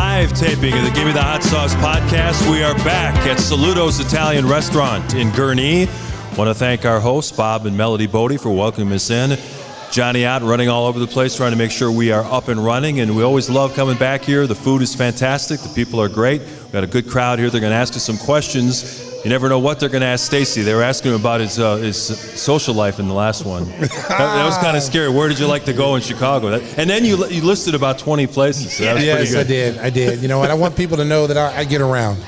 Live taping of the Gimme the Hot Sauce podcast. We are back at Salutos Italian restaurant in Gurnee. Want to thank our hosts, Bob and Melody Bodie, for welcoming us in. Johnny out running all over the place, trying to make sure we are up and running, and we always love coming back here. The food is fantastic. The people are great. We've got a good crowd here. They're going to ask us some questions. You never know what they're going to ask Stacey. They were asking him about his social life in the last one. That was kind of scary. Where did you like to go in Chicago? And then you listed about 20 places. So that was pretty good. Yes, I did. You know what? I want people to know that I get around.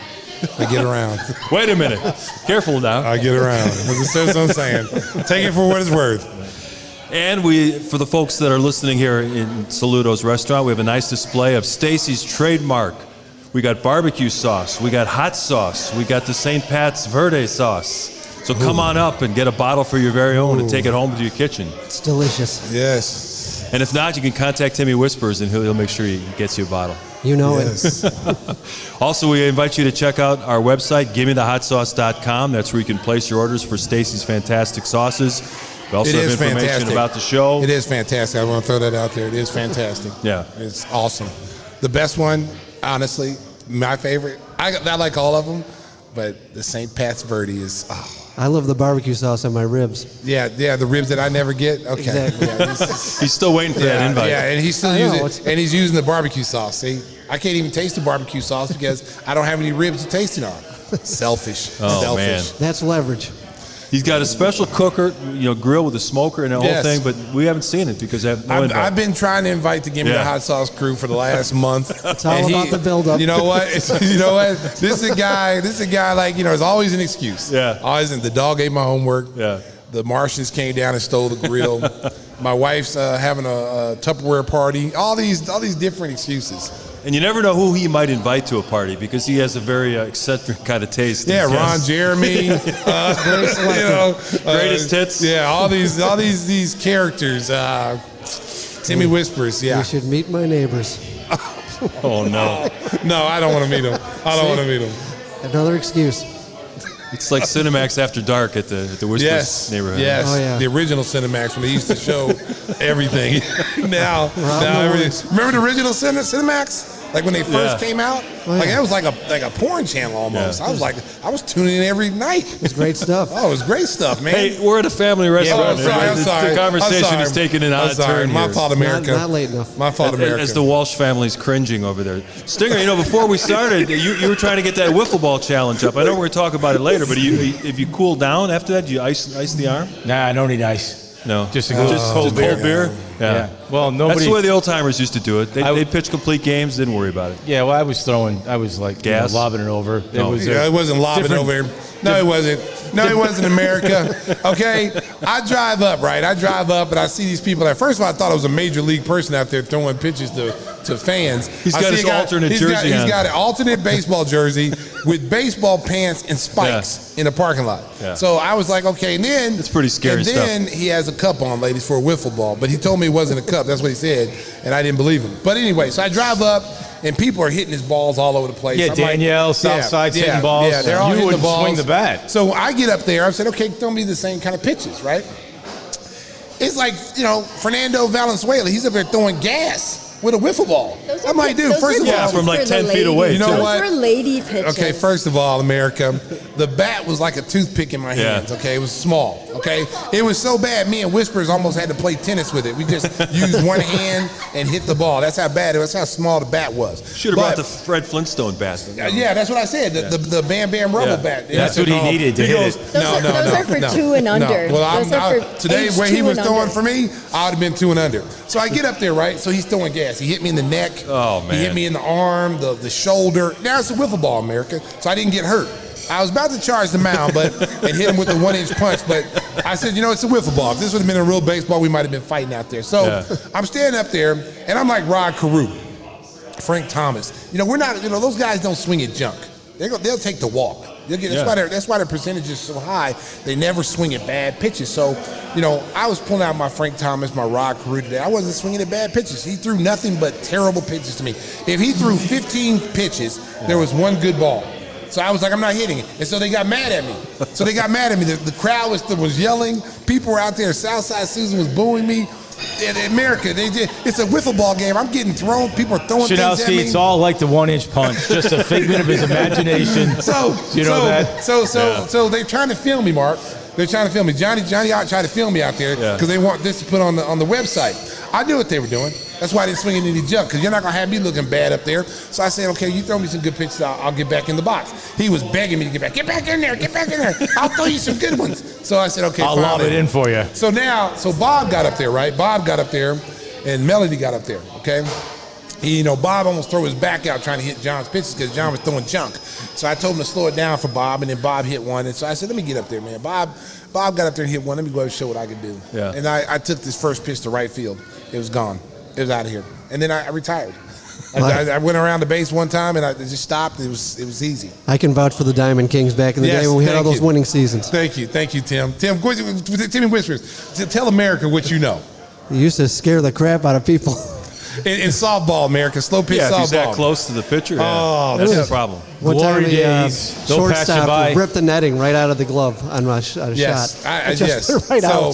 I get around. Wait a minute. Careful now. I get around. That's what I'm saying. Take it for what it's worth. And for the folks that are listening here in Salutos Restaurant, we have a nice display of Stacey's trademark. We got barbecue sauce, we got hot sauce, we got the St. Pat's Verde sauce. So come on up and get a bottle for your very own and take it home to your kitchen. It's delicious. Yes. And if not, you can contact Timmy Whispers and he'll make sure he gets you a bottle. You know Yes. it. Also, we invite you to check out our website, GimmeTheHotSauce.com. That's where you can place your orders for Stacey's fantastic sauces. We also have information fantastic. about the show. It is fantastic. I want to throw that out there. It is fantastic. Yeah. It's awesome. The best one, honestly, my favorite. I like all of them, but the St. Pat's Verde is. Oh. I love the barbecue sauce on my ribs. Yeah, the ribs that I never get. Okay. Exactly. Yeah, He's still waiting for that invite. Yeah, and he's still he's using the barbecue sauce. See, I can't even taste the barbecue sauce because I don't have any ribs to taste it on. Selfish. Oh, Selfish. man. That's leverage. He's got a special cooker, grill with a smoker and the whole Yes. thing, but we haven't seen it because I have no invite. I've been trying to invite the Gimme the Yeah. Hot Sauce crew for the last month. It's all about the build-up. You know what? This is a guy like, there's always an excuse. Yeah. Always, the dog ate my homework. Yeah. The Martians came down and stole the grill. My wife's having a Tupperware party. All these different excuses. And you never know who he might invite to a party because he has a very eccentric kind of taste. Yeah, Ron Ron Jeremy, greatest hits. Yeah, all these characters. Timmy Whispers. Yeah. You should meet my neighbors. Oh no, No, I don't want to meet him. I don't want to meet him. Another excuse. it's like Cinemax After Dark at the Whispers Yes, neighborhood. yes. Oh, yeah. The original Cinemax when they used to show everything. now everything. Remember the original Cinemax? Like when they first came out, like that was like a porn channel almost. Yeah. I was tuning in every night. It's great stuff. Oh, it was great stuff, man. Hey, we're at a family restaurant. I'm sorry. The conversation is taking an odd turn My here. fault, America. Not late enough. My fault, America. As the Walsh family's cringing over there. Stinger, before we started, you were trying to get that wiffle ball challenge up. I know we're going to talk about it later, but if you cool down after that, do you ice the arm? Nah, I don't need ice. No. Just cold beer? Yeah. Well, nobody. That's the way the old timers used to do it. They pitch complete games, didn't worry about it. Yeah, well, I was like Gas? lobbing it over. It wasn't lobbing different- over. No, it wasn't. No, it wasn't, America. Okay? I drive up, right? And I see these people that, first of all, I thought it was a major league person out there throwing pitches to fans. He's got his alternate jersey on. He's got an alternate baseball jersey with baseball pants and spikes in the parking lot. Yeah. So I was like, okay, and then It's pretty scary and then he has a cup on, ladies, for a wiffle ball. But he told me it wasn't a cup. That's what he said, and I didn't believe him. But anyway, so I drive up, and people are hitting his balls all over the place. Yeah, I'm Danielle, like, Southside's hitting balls. Yeah, they're all You hitting wouldn't the balls. swing the bat. So I get up there. I said, okay, throw me the same kind of pitches, right? It's like, Fernando Valenzuela. He's up there throwing gas with a wiffle ball. I'm like, dude, first of all, from like 10 feet away. You know too. what? Those were lady pitches. Okay, first of all, America, the bat was like a toothpick in my Yeah. hands, okay? It was small, okay? It was so bad, me and Whispers almost had to play tennis with it. We just used one hand and hit the ball. That's how bad it was, that's how small the bat was. Should have brought the Fred Flintstone bat. Yeah, that's what I said, the Bam Bam Rubble bat. That's what he needed to hit it. Those are for 2 and under. No. Well, Those are for today, age where he 2 was and throwing under. for me, I would have been 2 and under. So I get up there, right? So he's throwing gas. He hit me in the neck. Oh, man. He hit me in the arm, the shoulder. Now it's a wiffle ball, America. So I didn't get hurt. I was about to charge the mound, and hit him with a 1-inch punch, but I said, it's a wiffle ball. If this would have been a real baseball, we might have been fighting out there. So I'm standing up there, and I'm like Rod Carew, Frank Thomas. We're not. Those guys don't swing at junk. They'll take the walk. That's why their percentage is so high. They never swing at bad pitches. So, I was pulling out my Frank Thomas, my Rod Carew today. I wasn't swinging at bad pitches. He threw nothing but terrible pitches to me. If he threw 15 pitches, there was one good ball. So I was like, I'm not hitting it. And so they got mad at me. The crowd was yelling. People were out there. Southside Susan was booing me. in America, it's a wiffle ball game. I'm getting thrown. People are throwing things at Shanowski, me. it's all like the 1-inch punch, just a figment of his imagination. So you know that. So they're trying to film me, Mark. They're trying to film me. Johnny out tried to film me out there because they want this to put on the website. I knew what they were doing. That's why they didn't swing it any junk, because you're not gonna have me looking bad up there. So I said, okay, you throw me some good pitches, I'll get back in the box. He was begging me to get back in there, get back in there. I'll throw you some good ones. So I said, okay, I'll fine. lob it in for you. So Bob got up there, right? Bob got up there, and Melody got up there. Okay. Bob almost threw his back out trying to hit John's pitches because John was throwing junk. So I told him to slow it down for Bob, and then Bob hit one. And so I said, let me get up there, man. Bob got up there and hit one. Let me go ahead and show what I can do. Yeah. And I took this first pitch to right field. It was gone. It was out of here. And then I retired. I went around the base one time, and I just stopped. It was easy. I can vouch for the Diamond Kings back in the day when we had all those winning seasons. Thank you, Tim. Timmy Whispers, tell America what you know. You used to scare the crap out of people. In softball, America, slow pitch softball. If he's that close to the pitcher, that's the problem. One Glory time days. the They'll pass you by. shortstop ripped the netting right out of the glove on a shot. Yes. Right out.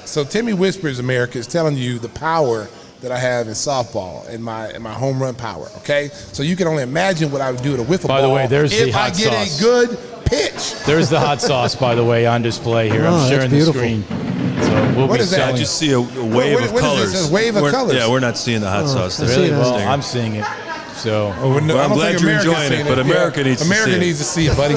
So Timmy Whispers, America, is telling you the power that I have in softball and my home run power. Okay, so you can only imagine what I would do at a wiffle ball. By the way, there's the if hot I get sauce. a good pitch. There's the hot sauce, by the way, on display here. Oh, I'm sharing the that's screen. So we'll What be is that? selling. I just see a wave What of is colors. this? A wave of colors? Yeah, we're not seeing the hot sauce there. see Really? it. Well, Stinger. I'm seeing it. So No, Well, I I'm don't glad think you're America's enjoying seen it, but America needs to see America it. needs to see it, buddy.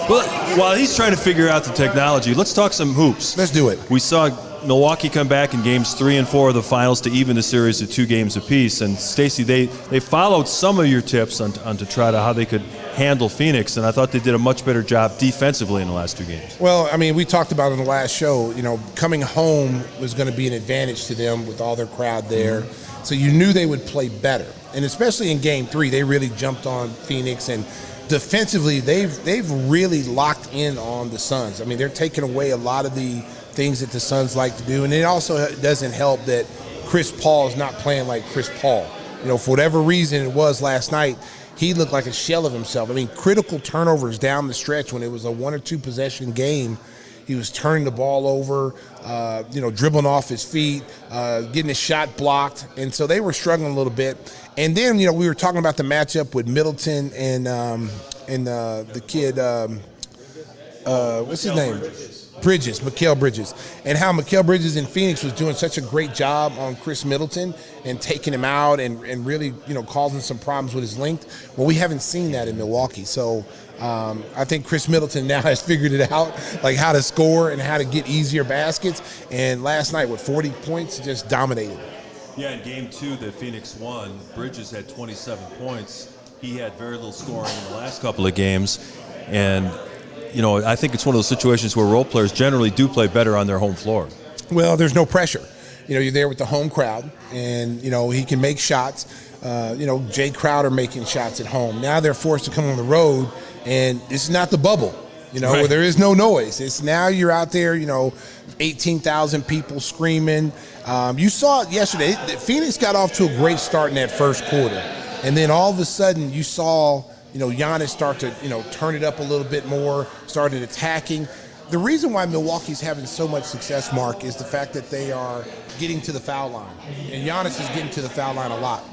Well, while he's trying to figure out the technology, let's talk some hoops. Let's do it. We saw Milwaukee come back in games 3 and 4 of the finals to even the series to 2 games apiece. And Stacey, they followed some of your tips on to try to how they could handle Phoenix, and I thought they did a much better job defensively in the last 2 games. Well, I mean, we talked about in the last show, coming home was going to be an advantage to them with all their crowd there. So you knew they would play better. And especially in game 3, they really jumped on Phoenix, and defensively, they've really locked in on the Suns. I mean, they're taking away a lot of the things that the Suns like to do, and it also doesn't help that Chris Paul is not playing like Chris Paul. For whatever reason it was last night, he looked like a shell of himself. I mean, critical turnovers down the stretch when it was a 1 or 2 possession game. He was turning the ball over, dribbling off his feet, getting his shot blocked. And so they were struggling a little bit. And then, we were talking about the matchup with Middleton and the kid, what's his name? Bridges, Mikal Bridges. And how Mikal Bridges in Phoenix was doing such a great job on Chris Middleton and taking him out and really, causing some problems with his length. Well, we haven't seen that in Milwaukee. So I think Chris Middleton now has figured it out, like how to score and how to get easier baskets. And last night with 40 points, just dominated. Yeah, in game 2 that Phoenix won, Bridges had 27 points. He had very little scoring in the last couple of games. And, I think it's one of those situations where role players generally do play better on their home floor. Well, there's no pressure. You're there with the home crowd, and, he can make shots. Jay Crowder making shots at home. Now they're forced to come on the road, and this is not the bubble, where there is no noise. It's now you're out there, 18,000 people screaming. You saw it yesterday. Phoenix got off to a great start in that first quarter, and then all of a sudden you saw, Giannis start to, turn it up a little bit more, started attacking. The reason why Milwaukee's having so much success, Mark, is the fact that they are getting to the foul line, and Giannis is getting to the foul line a lot.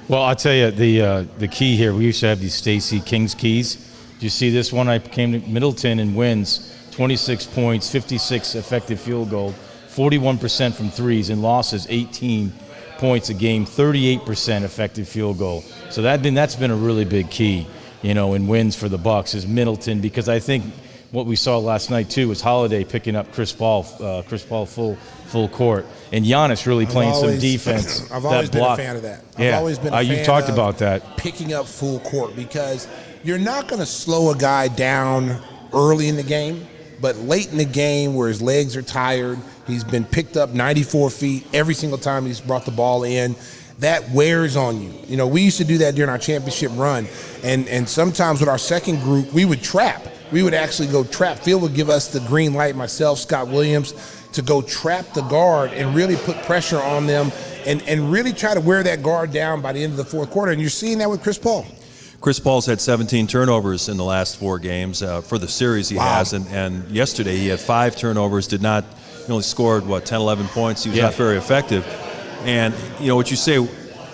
Well, I'll tell you, the key here, we used to have these Stacey Kings keys. Do you see this one? I came to Middleton and wins 26 points, 56 effective field goal, 41% from threes, and losses 18 points a game, 38% effective field goal. So that's been a really big key, in wins for the Bucks is Middleton, because I think what we saw last night too was Holiday picking up Chris Paul full court, and Giannis really playing some defense. I've always been a fan of that. Yeah, I've always been a fan you talked of about that. Picking up full court, because you're not going to slow a guy down early in the game, but late in the game where his legs are tired, he's been picked up 94 feet every single time he's brought the ball in. That wears on you. We used to do that during our championship run, and sometimes with our second group, we would trap. We would actually go trap. Phil would give us the green light, myself, Scott Williams, to go trap the guard and really put pressure on them and really try to wear that guard down by the end of the fourth quarter. And you're seeing that with Chris Paul. Chris Paul's had 17 turnovers in the last 4 games for the series he has, and yesterday he had 5 turnovers, did not He only scored, 10, 11 points. He was not very effective. And, what you say,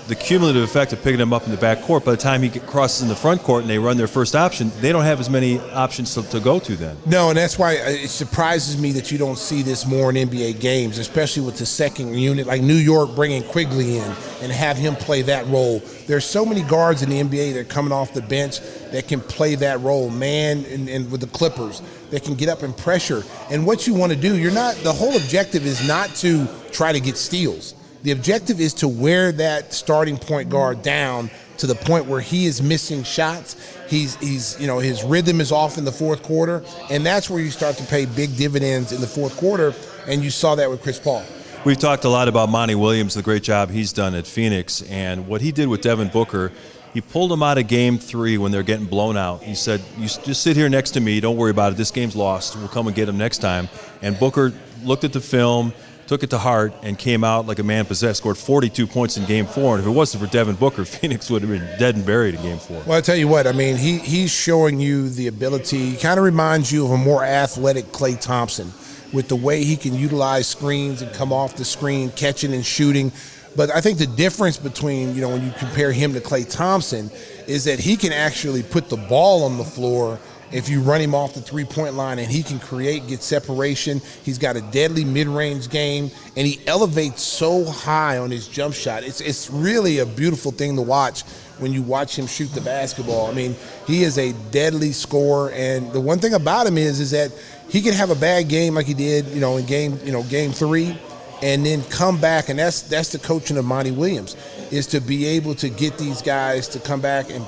the cumulative effect of picking him up in the back court, by the time he crosses in the front court and they run their first option, they don't have as many options to go to then. No, and that's why it surprises me that you don't see this more in NBA games, especially with the second unit, like New York bringing Quigley in and have him play that role. There's so many guards in the NBA that are coming off the bench that can play that role, and with the Clippers, that can get up and pressure. And what you want to do, the whole objective is not to try to get steals. The objective is to wear that starting point guard down to the point where he is missing shots. He's his rhythm is off in the fourth quarter, and that's where you start to pay big dividends in the fourth quarter, and you saw that with Chris Paul. We've talked a lot about Monty Williams, the great job he's done at Phoenix, and what he did with Devin Booker. He pulled him out of Game 3 when they're getting blown out. He said, "You just sit here next to me. Don't worry about it. This game's lost. We'll come and get him next time." And Booker looked at the film, took it to heart, and came out like a man possessed, scored 42 points in Game 4. And if it wasn't for Devin Booker, Phoenix would have been dead and buried in Game 4. Well, I tell you what, I mean, he's showing you the ability. He kind of reminds you of a more athletic Klay Thompson with the way he can utilize screens and come off the screen, catching and shooting. But I think the difference between, when you compare him to Klay Thompson is that he can actually put the ball on the floor if you run him off the three-point line, and he can get separation. He's got a deadly mid-range game, and he elevates so high on his jump shot. It's really a beautiful thing to watch when you watch him shoot the basketball. I mean, he is a deadly scorer, and the one thing about him is that he can have a bad game like he did, in game 3, and then come back, and that's the coaching of Monty Williams, is to be able to get these guys to come back and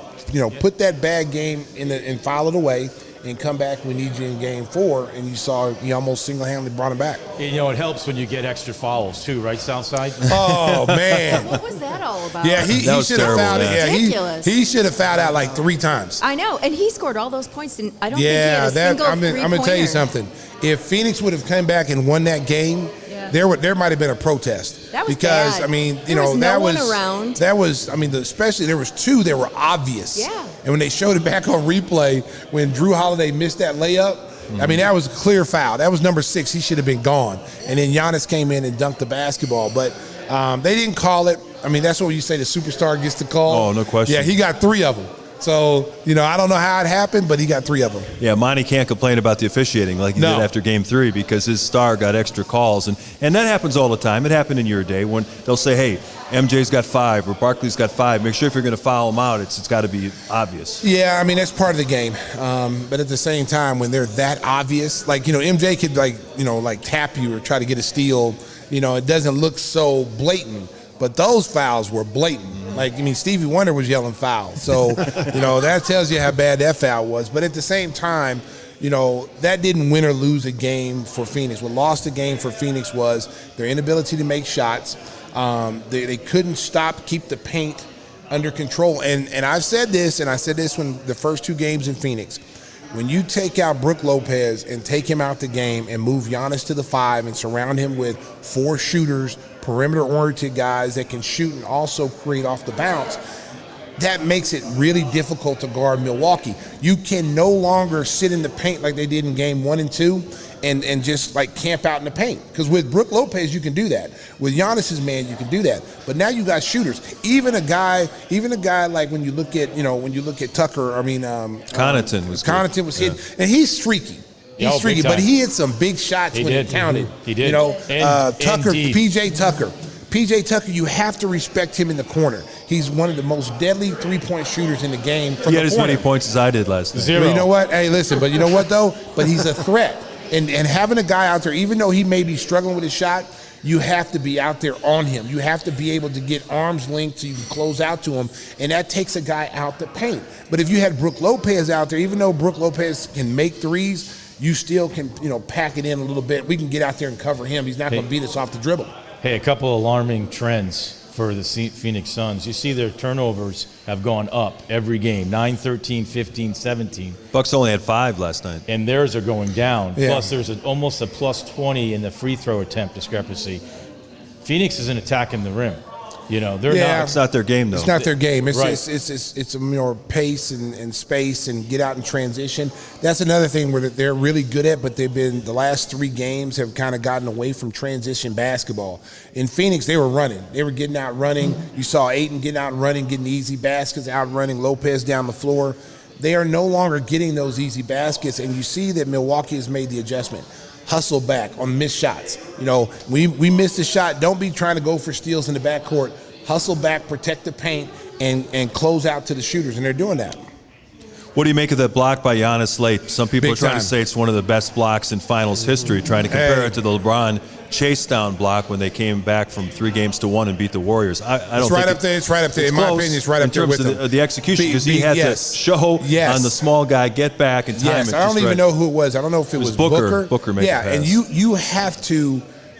put that bad game and file it away and come back. We need you in Game 4, and you saw he almost single-handedly brought him back. It helps when you get extra fouls too, right, Southside? Oh man, What was that all about? yeah, he should have fouled it. Yeah, Ridiculous. he should have fouled out like 3 times. I know, and he scored all those points, and I don't think he Yeah, had a single I'm going to tell you something. If Phoenix would have come back and won that game, there might have been a protest. That was because bad. I mean, There was no one around. That was, I mean, especially there was 2 that were obvious. Yeah. And when they showed it back on replay, when Drew Holiday missed that layup, I mean, that was a clear foul. That was number 6. He should have been gone. And then Giannis came in and dunked the basketball, but they didn't call it. I mean, that's what you say the superstar gets the call. Oh, no question. Yeah, he got 3 of them. So, I don't know how it happened, but he got 3 of them. Yeah, Monty can't complain about the officiating like he did after Game 3 because his star got extra calls. And that happens all the time. It happened in your day when they'll say, hey, MJ's got 5 or Barkley's got 5. Make sure if you're going to foul him out, it's got to be obvious. Yeah, I mean, that's part of the game. But at the same time, when they're that obvious, like, MJ could, tap you or try to get a steal. It doesn't look so blatant. But those fouls were blatant. Stevie Wonder was yelling foul. So, that tells you how bad that foul was. But at the same time, that didn't win or lose a game for Phoenix. What lost the game for Phoenix was their inability to make shots. They couldn't keep the paint under control. And I've said this, and I said this when the first 2 games in Phoenix. When you take out Brook Lopez and take him out the game and move Giannis to the 5 and surround him with 4 shooters, perimeter-oriented guys that can shoot and also create off the bounce, that makes it really difficult to guard Milwaukee. You can no longer sit in the paint like they did in Game 1 and 2 and just camp out in the paint. Because with Brook Lopez, you can do that. With Giannis's man, you can do that. But now you got shooters. Even a guy like when you look at Tucker, Connaughton was hit, and he's streaky. He's streaky, but he hit some big shots when it counted. He did. Tucker, PJ Tucker, you have to respect him in the corner. He's one of the most deadly three-point shooters in the game from the corner. He had as many points as I did last night. 0. But you know what? Hey, listen, but you know what, though? But he's a threat. And having a guy out there, even though he may be struggling with his shot, you have to be out there on him. You have to be able to get arms linked so you can close out to him, and that takes a guy out the paint. But if you had Brook Lopez out there, even though Brook Lopez can make threes, you still can, pack it in a little bit. We can get out there and cover him. He's not going to beat us off the dribble. Hey, a couple alarming trends for the Phoenix Suns. You see their turnovers have gone up every game, 9, 13, 15, 17. Bucks only had 5 last night. And theirs are going down. Yeah. Plus, there's almost a plus 20 in the free throw attempt discrepancy. Phoenix isn't attacking the rim. You know, they're not. It's not their game, though. It's not their game. It's Right. it's a more pace and space and get out and transition. That's another thing where they're really good at, but they've been the last 3 games have kind of gotten away from transition basketball. In Phoenix, they were running. They were getting out running. You saw Ayton getting out and running, getting easy baskets, out running Lopez down the floor. They are no longer getting those easy baskets, and you see that Milwaukee has made the adjustment. Hustle back on missed shots. You know, we missed a shot. Don't be trying to go for steals in the backcourt. Hustle back, protect the paint, and close out to the shooters, and they're doing that. What do you make of that block by Giannis late? Some people Big are trying time. to say it's one of the best blocks in finals history, trying to compare it to the LeBron chase down block when they came back from 3 games to 1 and beat the Warriors. I don't It's think right up there. It's right up there. In my close opinion, it's right up there in with terms them. of the execution, because he had to show on the small guy, get back and time it. Yes, I don't even know who it was. I don't know if it was Booker. Booker made the pass. and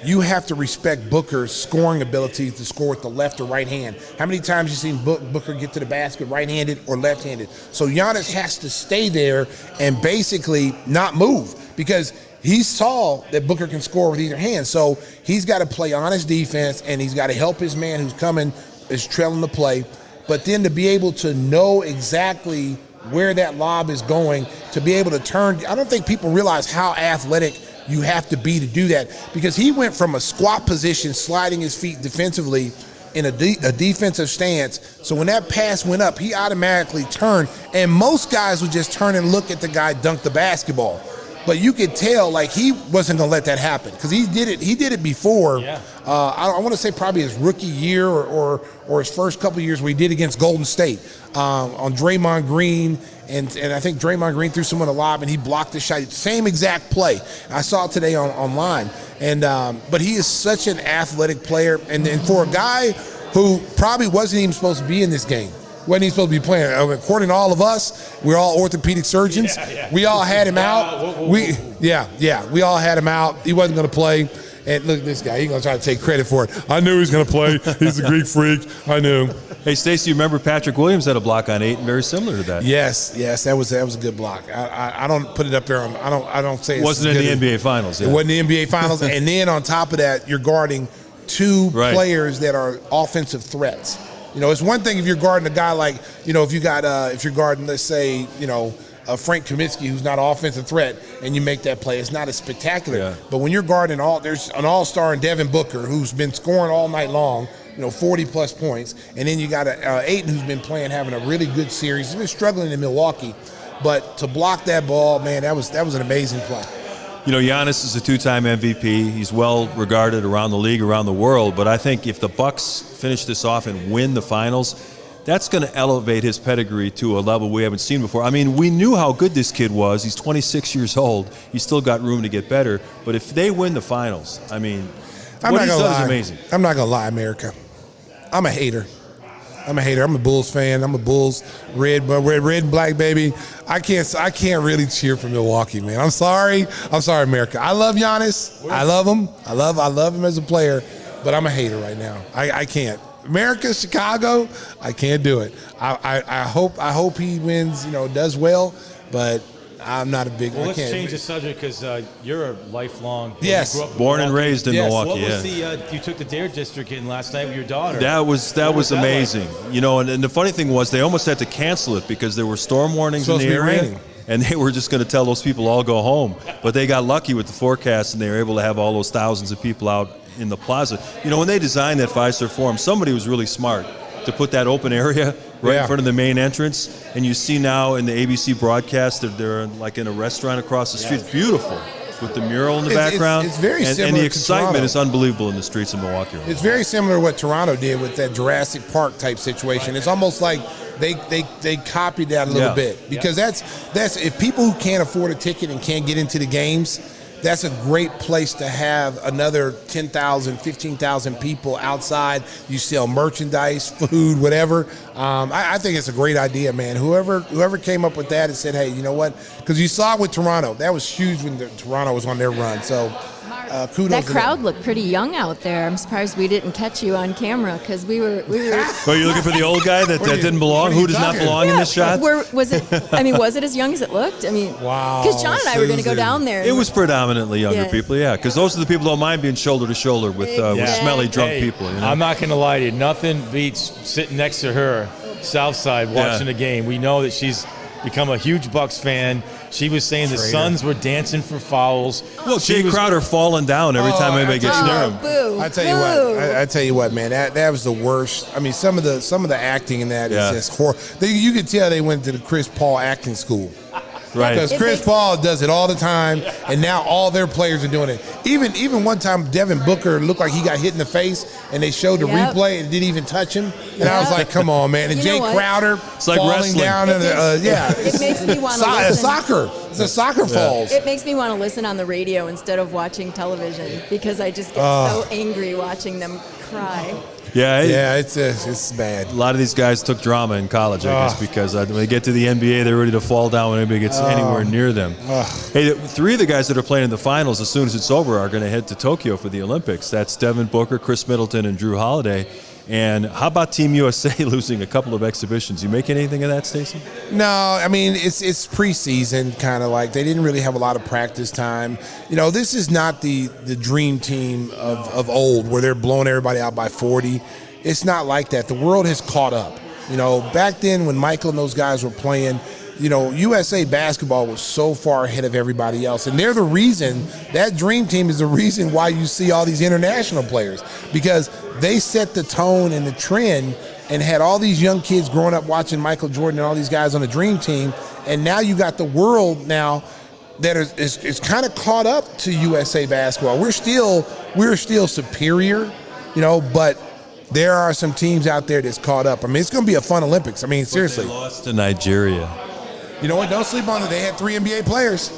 you have to respect Booker's scoring ability to score with the left or right hand. How many times you seen Booker get to the basket right-handed or left-handed? So Giannis has to stay there and basically not move, because he saw that Booker can score with either hand. So he's got to play honest defense, and he's got to help his man who's coming, is trailing the play. But then to be able to know exactly where that lob is going, to be able to turn. I don't think people realize how athletic you have to be to do that, because he went from a squat position, sliding his feet defensively in a defensive stance. So when that pass went up, he automatically turned, and most guys would just turn and look at the guy dunk the basketball. But you could tell, like, he wasn't going to let that happen, because he did it before. Yeah. I want to say probably his rookie year or his first couple of years, where he did against Golden State on Draymond Green. And I think Draymond Green threw someone a lob, and he blocked the shot. Same exact play. I saw it today online. And but he is such an athletic player. And for a guy who probably wasn't even supposed to be in this game, wasn't even supposed to be playing. According to all of us, we're all orthopedic surgeons. Yeah. We all had him out. We all had him out. He wasn't going to play. And look at this guy. He's going to try to take credit for it. I knew he was going to play. He's a Greek freak. I knew. Hey, Stacey, you remember Patrick Williams had a block on 8, very similar to that. Yes, that was a good block. I don't put it up there. I don't say It wasn't in the NBA Finals. Yeah. It wasn't the NBA Finals. And then on top of that, you're guarding 2 players that are offensive threats. You know, it's one thing if you're guarding a guy like, you know, if you're guarding, let's say, you know, Frank Kaminsky, who's not an offensive threat, and you make that play, it's not as spectacular. Yeah. But when you're guarding there's an all-star in Devin Booker, who's been scoring all night long, you know, 40-plus points, and then you got Ayton, who's been having a really good series. He's been struggling in Milwaukee, but to block that ball, man, that was an amazing play. You know, Giannis is a 2-time MVP. He's well regarded around the league, around the world. But I think if the Bucks finish this off and win the finals, that's going to elevate his pedigree to a level we haven't seen before. I mean, we knew how good this kid was. He's 26 years old. He's still got room to get better. But if they win the finals, I mean, what he's done is amazing. I'm not going to lie, America. I'm a hater. I'm a Bulls fan. I'm a Bulls red and black baby. I can't really cheer for Milwaukee, man. I'm sorry, America. I love Giannis. I love him. I love him as a player, but I'm a hater right now. I can't. America, Chicago, I can't do it. I hope he wins, you know, does well, but I'm not a big. Well, let's change the subject, because you're a lifelong. Yes. You grew up in Born and Milwaukee. raised in Milwaukee. What was you took the Dare District in last night with your daughter? That was amazing. Like? You know, and the funny thing was they almost had to cancel it because there were storm warnings in the area, and they were just going to tell those people all go home. But they got lucky with the forecast, and they were able to have all those thousands of people out in the plaza. You know, when they designed that Fiserv Forum, somebody was really smart to put that open area right in front of the main entrance. And you see now in the ABC broadcast, they're like in a restaurant across the street. It's beautiful with the mural in the background. It's very similar and the to excitement Toronto. is unbelievable in the streets of Milwaukee. Right It's very similar to what Toronto did with that Jurassic Park type situation. It's almost like they copied that a little bit, because that's if people who can't afford a ticket and can't get into the games, that's a great place to have another 10,000, 15,000 people outside. You sell merchandise, food, whatever. I think it's a great idea, man. Whoever came up with that and said, hey, you know what? Because you saw it with Toronto. That was huge when Toronto was on their run. So kudos. That to crowd them. looked pretty young out there. I'm surprised we didn't catch you on camera because we were. Are you looking for the old guy that didn't belong? Who does not belong in this shot? Was it as young as it looked? I mean, Wow, because John and I were going to go Susan. down there. It was predominantly younger Yeah. people, yeah, because those are the people who don't mind being shoulder to shoulder with smelly drunk Hey, people. You know? I'm not going to lie to you. Nothing beats sitting next to her, Southside, watching the game. We know that she's become a huge Bucks fan. She was saying the Suns were dancing for fouls. Well, Jay Crowder falling down every time anybody gets near him. Boo! I tell you what. I tell you what, man. That was the worst. I mean, some of the acting in that is just horrible. You could tell they went to the Chris Paul acting school. Right. Because Chris Paul does it all the time, and now all their players are doing it. Even one time, Devin Booker looked like he got hit in the face, and they showed the replay, and it didn't even touch him. And I was like, come on, man. And Jay Crowder like falling wrestling. down. It makes me want to listen. Soccer. It's a soccer falls. It makes me want to listen on the radio instead of watching television because I just get so angry watching them cry. Yeah, it's bad. A lot of these guys took drama in college, I guess, because when they get to the NBA, they're ready to fall down when anybody gets anywhere near them. Hey, 3 of the guys that are playing in the finals, as soon as it's over, are going to head to Tokyo for the Olympics. That's Devin Booker, Chris Middleton, and Drew Holiday. And how about Team USA losing a couple of exhibitions? You make anything of that, Stacey? No, I mean, it's preseason, kind of like they didn't really have a lot of practice time. You know, this is not the dream team of old where they're blowing everybody out by 40. It's not like that. The world has caught up. You know, back then when Michael and those guys were playing, you know, USA basketball was so far ahead of everybody else. And they're the reason, that dream team is the reason why you see all these international players, because they set the tone and the trend and had all these young kids growing up watching Michael Jordan and all these guys on the dream team. And now you got the world now that is kind of caught up to USA basketball. We're still superior, you know, but there are some teams out there that's caught up. I mean, it's going to be a fun Olympics. I mean, seriously. They lost to Nigeria. You know what? Don't sleep on it. They had 3 NBA players.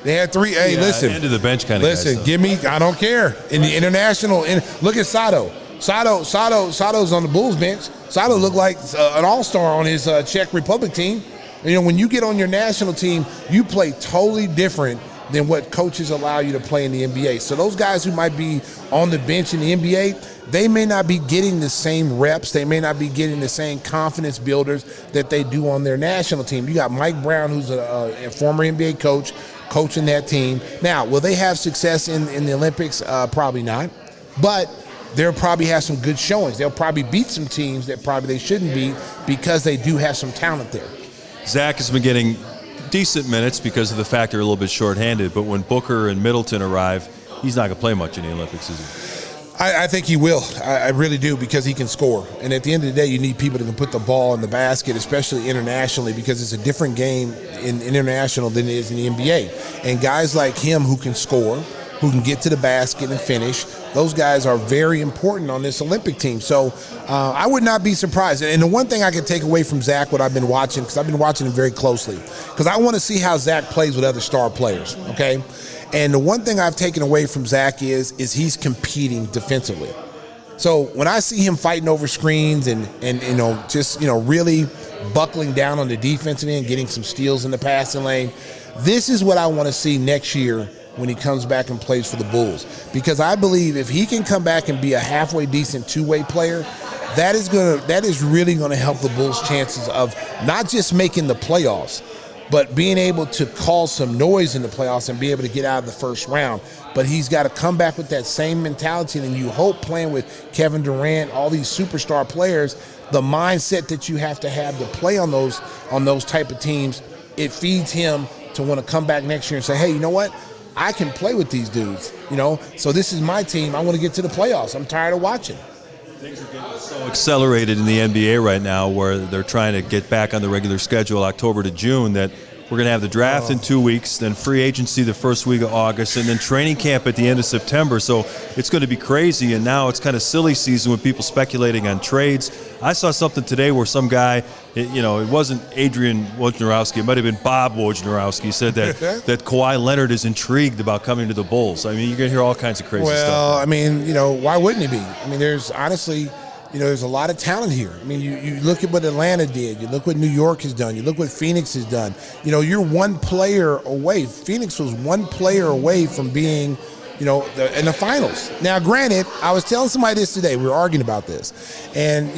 They had 3. Hey, listen. End of the bench kind of Listen, guys, Gimme. I don't care. In the international, look at Sato. Sato's on the Bulls bench. Sato looked like an all-star on his Czech Republic team. You know, when you get on your national team, you play totally different than what coaches allow you to play in the NBA. So those guys who might be on the bench in the NBA, they may not be getting the same reps. They may not be getting the same confidence builders that they do on their national team. You got Mike Brown, who's a former NBA coach, coaching that team. Now, will they have success in the Olympics? Probably not. But they'll probably have some good showings. They'll probably beat some teams that probably they shouldn't beat because they do have some talent there. Zach has been getting decent minutes because of the fact they're a little bit shorthanded, but when Booker and Middleton arrive, he's not going to play much in the Olympics, is he? I think he will. I really do, because he can score. And at the end of the day, you need people that can put the ball in the basket, especially internationally, because it's a different game in international than it is in the NBA. And guys like him who can score, who can get to the basket and finish, those guys are very important on this Olympic team. So I would not be surprised. And the one thing I can take away from Zach, what I've been watching, because I've been watching him very closely, because I want to see how Zach plays with other star players, okay? And the one thing I've taken away from Zach is he's competing defensively. So when I see him fighting over screens and you know, just, you know, really buckling down on the defensive end, getting some steals in the passing lane, this is what I want to see next year when he comes back and plays for the Bulls. Because I believe if he can come back and be a halfway decent two-way player, that is really going to help the Bulls' chances of not just making the playoffs, but being able to cause some noise in the playoffs and be able to get out of the first round. But he's got to come back with that same mentality, and you hope playing with Kevin Durant, all these superstar players, the mindset that you have to play on those type of teams, it feeds him to want to come back next year and say, hey, you know what? I can play with these dudes, you know? So this is my team. I want to get to the playoffs. I'm tired of watching. Things are getting so accelerated in the NBA right now, where they're trying to get back on the regular schedule October to June, that we're going to have the draft in 2 weeks, then free agency the first week of August, and then training camp at the end of September. So it's going to be crazy, and now it's kind of silly season with people speculating on trades. I saw something today where some guy, it wasn't Adrian Wojnarowski, it might have been Bob Wojnarowski, said that that Kawhi Leonard is intrigued about coming to the Bulls. I mean, you're going to hear all kinds of crazy stuff. Well, I mean, why wouldn't he be? I mean, there's honestly, there's a lot of talent here. I mean, you look at what Atlanta did. You look what New York has done. You look what Phoenix has done. You're one player away. Phoenix was one player away from being, in the finals. Now, granted, I was telling somebody this today. We were arguing about this. And,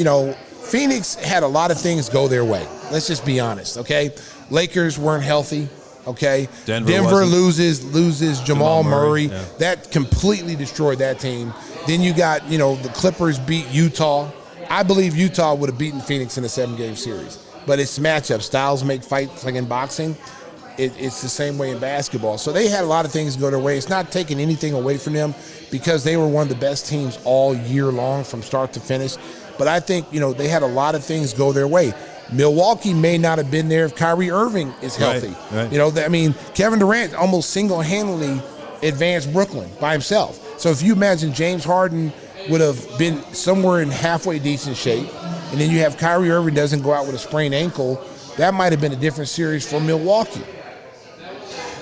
Phoenix had a lot of things go their way. Let's just be honest, okay? Lakers weren't healthy, okay? Denver loses Jamal Murray. Yeah. That completely destroyed that team. Then you got, the Clippers beat Utah. I believe Utah would have beaten Phoenix in a 7-game series. But it's matchup. Styles make fights like in boxing. It's the same way in basketball. So they had a lot of things go their way. It's not taking anything away from them because they were one of the best teams all year long from start to finish. But I think, they had a lot of things go their way. Milwaukee may not have been there if Kyrie Irving is healthy. Right. Kevin Durant almost single-handedly advanced Brooklyn by himself. So if you imagine James Harden would have been somewhere in halfway decent shape, and then you have Kyrie Irving doesn't go out with a sprained ankle, that might have been a different series for Milwaukee.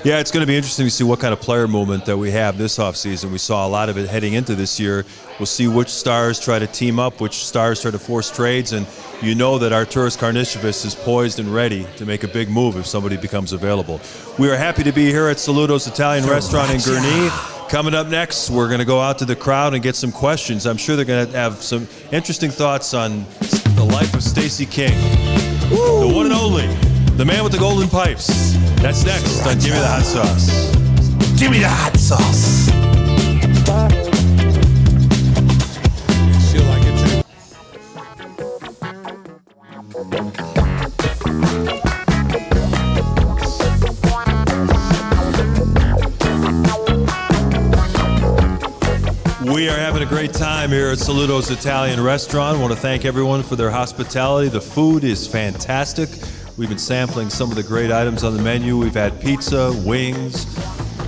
Yeah, it's going to be interesting to see what kind of player movement that we have this offseason. We saw a lot of it heading into this year. We'll see which stars try to team up, which stars try to force trades, and you know that Arturas Karnisovas is poised and ready to make a big move if somebody becomes available. We are happy to be here at Salutos Italian Restaurant in Gurnee. Coming up next, we're going to go out to the crowd and get some questions. I'm sure they're going to have some interesting thoughts on the life of Stacey King. Woo! The one and only, the man with the golden pipes. That's next on Gimme the Hot Sauce. Give me the hot sauce. She'll like it too. We are having a great time here at Salutos Italian Restaurant. I want to thank everyone for their hospitality. The food is fantastic. We've been sampling some of the great items on the menu. We've had pizza, wings,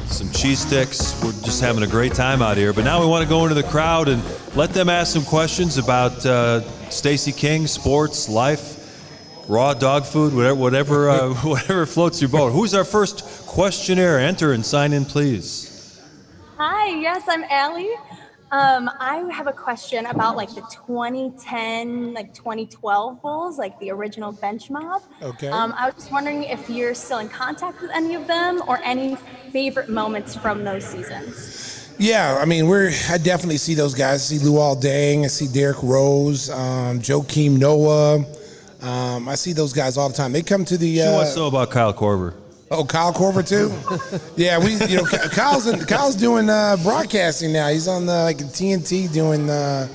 some cheese sticks. We're just having a great time out here. But now we want to go into the crowd and let them ask some questions about Stacey King, sports, life, raw dog food, whatever floats your boat. Who's our first questionnaire? Enter and sign in, please. Hi, yes, I'm Allie. I have a question about the 2010, 2012 Bulls, the original bench mob. Okay. I was just wondering if you're still in contact with any of them or any favorite moments from those seasons. Yeah, I definitely see those guys. I see Luol Deng, I see Derrick Rose, Joakim Noah. I see those guys all the time. They come to the. She wants to know about Kyle Korver. Oh, Kyle Korver too? Yeah, Kyle's doing broadcasting now. He's on the TNT doing the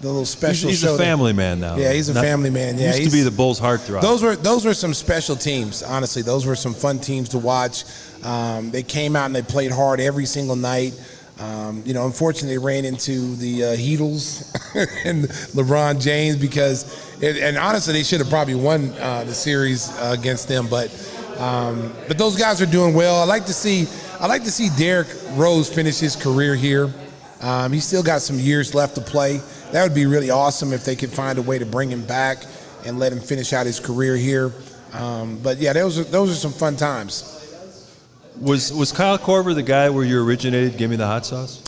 little special he's show. He's a family man now. Yeah, he's a family man. Yeah, used to be the Bulls' heartthrob. Those were some special teams. Honestly, those were some fun teams to watch. They came out and they played hard every single night. Unfortunately, they ran into the Heatles and LeBron James and honestly, they should have probably won the series against them, but those guys are doing well. I like to see Derrick Rose finish his career here. He's still got some years left to play. That would be really awesome if they could find a way to bring him back and let him finish out his career here. But yeah, those are some fun times. Was Kyle Korver the guy where you originated Gimme the Hot Sauce?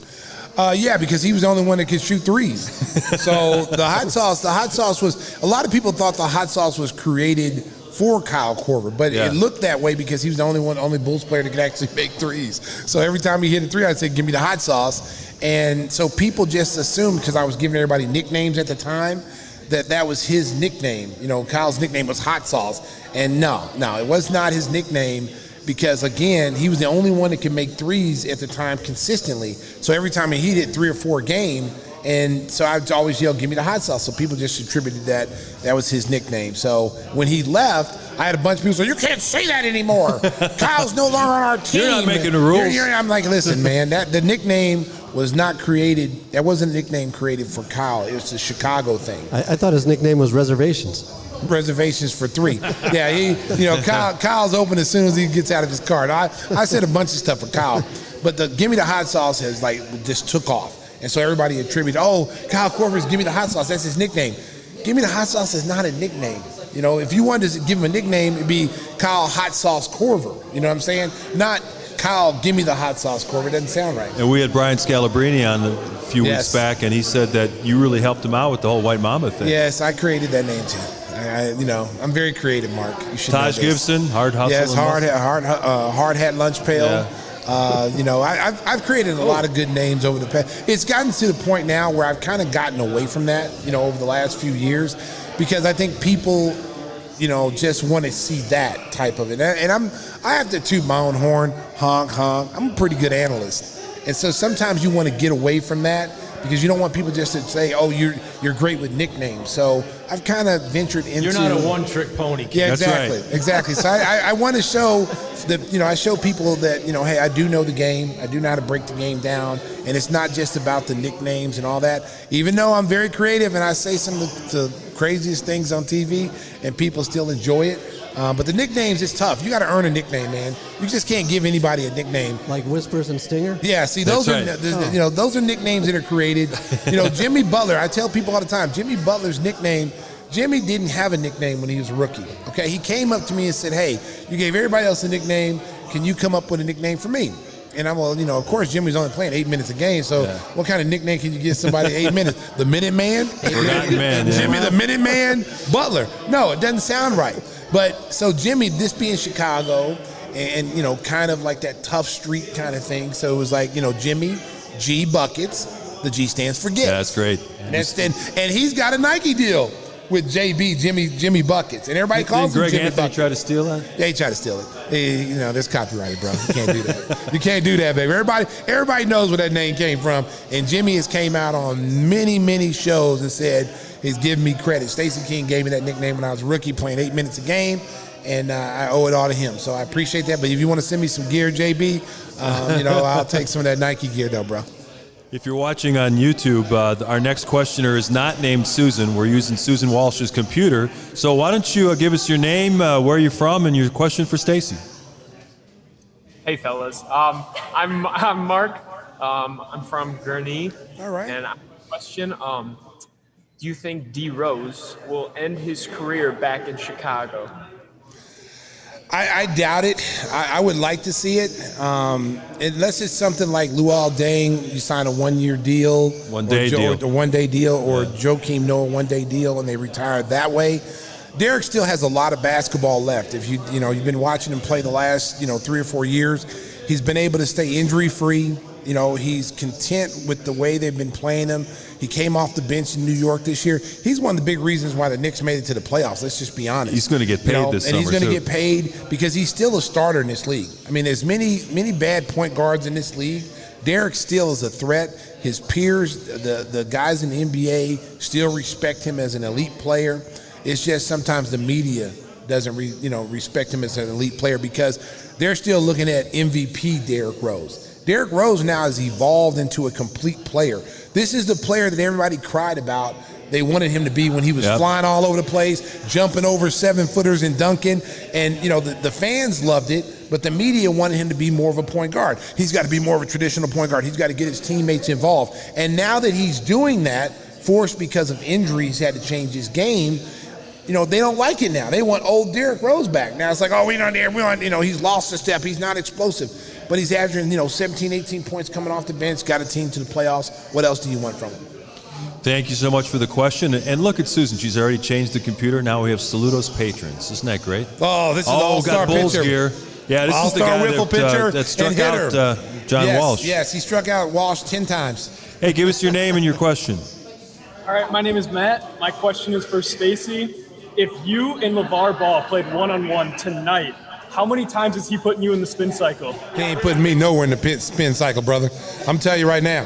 Yeah, because he was the only one that could shoot threes. So the hot sauce was, a lot of people thought the hot sauce was created for Kyle Korver, but it looked that way because he was the only Bulls player that could actually make threes. So every time he hit a three, I'd say, give me the hot sauce. And so people just assumed, because I was giving everybody nicknames at the time, that was his nickname. Kyle's nickname was Hot Sauce. And no, it was not his nickname because, again, he was the only one that could make threes at the time consistently. So every time he hit 3 or 4 a game, and so I'd always yell, give me the hot sauce. So people just attributed that was his nickname. So when he left, I had a bunch of people say, you can't say that anymore. Kyle's no longer on our team. You're not making the rules. I'm like, listen, man, the nickname was not created. That wasn't a nickname created for Kyle. It was a Chicago thing. I thought his nickname was Reservations. Reservations for 3. Yeah, Kyle's open as soon as he gets out of his car. I said a bunch of stuff for Kyle, but the give me the hot sauce has just took off. And so everybody attributed, Kyle Korver's Give Me the Hot Sauce, that's his nickname. Give Me the Hot Sauce is not a nickname. If you wanted to give him a nickname, it'd be Kyle Hot Sauce Korver. You know what I'm saying? Not Kyle Give Me the Hot Sauce Korver. It doesn't sound right. And we had Brian Scalabrine on a few weeks back, and he said that you really helped him out with the whole White Mama thing. Yes, I created that name too. I'm very creative, Mark. You should Taj Gibson, Hard Hustle. Yes, Hard Hat Lunch Pail. I've created a lot of good names over the past. It's gotten to the point now where I've kind of gotten away from that, over the last few years, because I think people, just want to see that type of it. And I have to toot my own horn, honk. I'm a pretty good analyst. And so sometimes you want to get away from that because you don't want people just to say, "Oh, you're great with nicknames." So I've kind of ventured into. You're not a one-trick pony. Yeah, exactly, That's right. exactly. So I want to show that I show people that hey, I do know the game. I do know how to break the game down, and it's not just about the nicknames and all that. Even though I'm very creative and I say some of the craziest things on TV, and people still enjoy it. But the nicknames is tough. You got to earn a nickname, man. You just can't give anybody a nickname. Like Whispers and Stinger? Yeah, see, those those are nicknames that are created. Jimmy Butler, I tell people all the time, Jimmy Butler's nickname, Jimmy didn't have a nickname when he was a rookie. Okay, he came up to me and said, "Hey, you gave everybody else a nickname. Can you come up with a nickname for me?" And I'm, of course, Jimmy's only playing 8 minutes a game, so what kind of nickname can you give somebody 8 minutes? The Minute Man? Forgotten Man, yeah. Jimmy the Minute Man Butler. No, it doesn't sound right. But so Jimmy, this being Chicago, and kind of like that tough street kind of thing. So it was like, Jimmy G Buckets. The G stands for Get. Yeah, that's great. And he's got a Nike deal with JB, Jimmy Buckets, and everybody calls him Greg Jimmy Anthony Buckets. try to steal that? Yeah, he tried to steal it. That's copyrighted, bro. You can't do that. You can't do that, baby. Everybody knows where that name came from. And Jimmy has came out on many, many shows and said he's giving me credit. Stacey King gave me that nickname when I was a rookie, playing 8 minutes a game, and I owe it all to him. So I appreciate that. But if you want to send me some gear, JB, I'll take some of that Nike gear, though, bro. If you're watching on YouTube, our next questioner is not named Susan. We're using Susan Walsh's computer. So why don't you give us your name, where you're from, and your question for Stacey. Hey, fellas. I'm Mark. I'm from Gurnee. All right. And I have a question. Do you think D Rose will end his career back in Chicago? I doubt it. I would like to see it. Unless it's something like Luol Deng, you sign a one-year deal. One-day deal. Or one-day deal, or Joakim Noah one-day deal, and they retire that way. Derek still has a lot of basketball left. If you've been watching him play the last 3 or 4 years, he's been able to stay injury-free. He's content with the way they've been playing him. He came off the bench in New York this year. He's one of the big reasons why the Knicks made it to the playoffs. Let's just be honest. He's going to get paid this summer, and he's going to too. get paid because he's still a starter in this league. I mean, there's many bad point guards in this league. Derek still is a threat. His peers, the guys in the NBA, still respect him as an elite player. It's just sometimes the media doesn't respect him as an elite player because they're still looking at MVP Derrick Rose. Derrick Rose now has evolved into a complete player. This is the player that everybody cried about. They wanted him to be when he was flying all over the place, jumping over 7-footers and dunking. And, the fans loved it, but the media wanted him to be more of a point guard. He's got to be more of a traditional point guard. He's got to get his teammates involved. And now that he's doing that, forced because of injuries, had to change his game, they don't like it now. They want old Derrick Rose back. Now it's like, we want, he's lost a step. He's not explosive. But he's averaging, 17, 18 points coming off the bench, got a team to the playoffs. What else do you want from him? Thank you so much for the question. And look at Susan. She's already changed the computer. Now we have Salutos patrons. Isn't that great? Oh, this is the all-star got Bulls pitcher. gear. Yeah, this is the All-star guy whiffle pitcher that struck and hitter. out John Walsh. Yes, he struck out Walsh 10 times. Hey, give us your name and your question. All right, my name is Matt. My question is for Stacey. If you and LeVar Ball played one-on-one tonight, how many times is he putting you in the spin cycle? He ain't putting me nowhere in the spin cycle, brother. I'm telling you right now.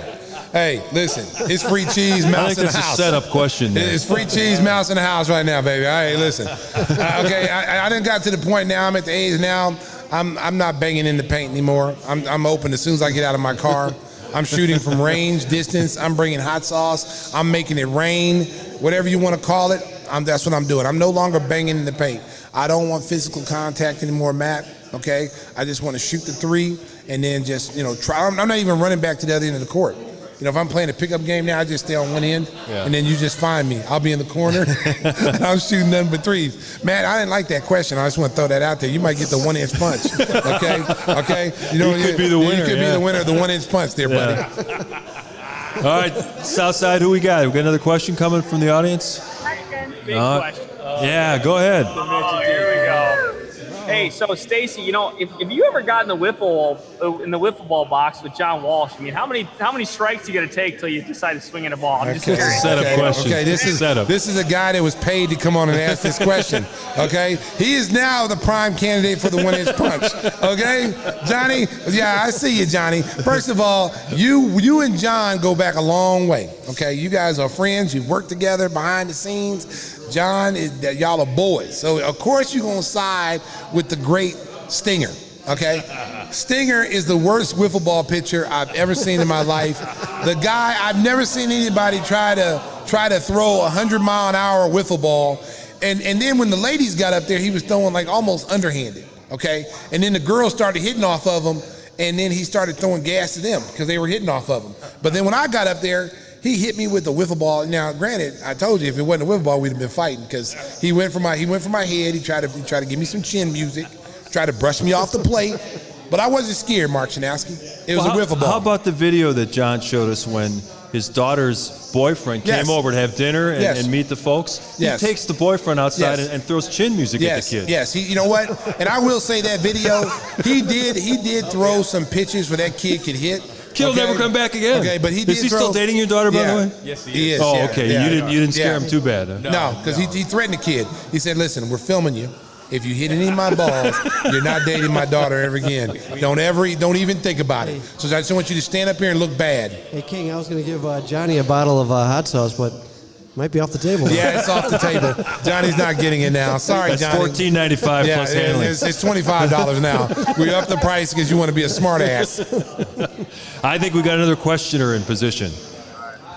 Hey, listen, it's free cheese, mouse in the house. I think that's a setup question there. It's free cheese, mouse in the house right now, baby. All right, listen. Okay, I done got to the point now. I'm at the age now. I'm not banging in the paint anymore. I'm open as soon as I get out of my car. I'm shooting from range, distance. I'm bringing hot sauce. I'm making it rain. Whatever you want to call it, that's what I'm doing. I'm no longer banging in the paint. I don't want physical contact anymore, Matt, okay? I just want to shoot the three and then just, try. I'm not even running back to the other end of the court. If I'm playing a pickup game now, I just stay on one end, and then you just find me. I'll be in the corner, and I'm shooting nothing but threes. Matt, I didn't like that question. I just want to throw that out there. You might get the one-inch punch, okay? You could be the winner. You could be the winner of the one-inch punch there, buddy. All right, Southside, who we got? We got another question coming from the audience? Big question. Yeah, go ahead. Oh, here we go. Hey, so Stacey, if you ever got in the wiffle ball box with John Walsh, I mean, how many strikes you got to take till you decide to swing in a ball? I'm just curious. Setup question. Okay, this is a guy that was paid to come on and ask this question. Okay, he is now the prime candidate for the one-inch punch. Okay, Johnny. Yeah, I see you, Johnny. First of all, you and John go back a long way. Okay, you guys are friends. You've worked together behind the scenes. John, y'all are boys. So, of course, you're going to side with the great Stinger, okay? Stinger is the worst wiffle ball pitcher I've ever seen in my life. The guy, I've never seen anybody try to throw a 100-mile-an-hour wiffle ball. And then when the ladies got up there, he was throwing like almost underhanded, okay? And then the girls started hitting off of him, and then he started throwing gas to them because they were hitting off of him. But then when I got up there, he hit me with the wiffle ball. Now, granted, I told you if it wasn't a wiffle ball, we'd have been fighting because he went for my head. He tried to give me some chin music, tried to brush me off the plate. But I wasn't scared, Mark Chanowski. It was a wiffle ball. How about the video that John showed us when his daughter's boyfriend came over to have dinner and meet the folks? He takes the boyfriend outside and throws chin music at the kid. Yes, you know what? And I will say that video, he did throw some pitches where that kid could hit. Kid will never come back again. Okay, but he did. Is he still dating your daughter, by the way? Yes, he is. Oh, okay. You didn't scare him too bad. Huh? No, because he threatened the kid. He said, "Listen, we're filming you. If you hit any of my balls, you're not dating my daughter ever again. Don't even think about it. So I just want you to stand up here and look bad." Hey, King, I was going to give Johnny a bottle of hot sauce, but might be off the table. Yeah, it's off the table. Johnny's not getting it now. Sorry, That's Johnny. $14.95 plus handling. It's $25 now. We upped the price because you want to be a smart ass. I think we got another questioner in position.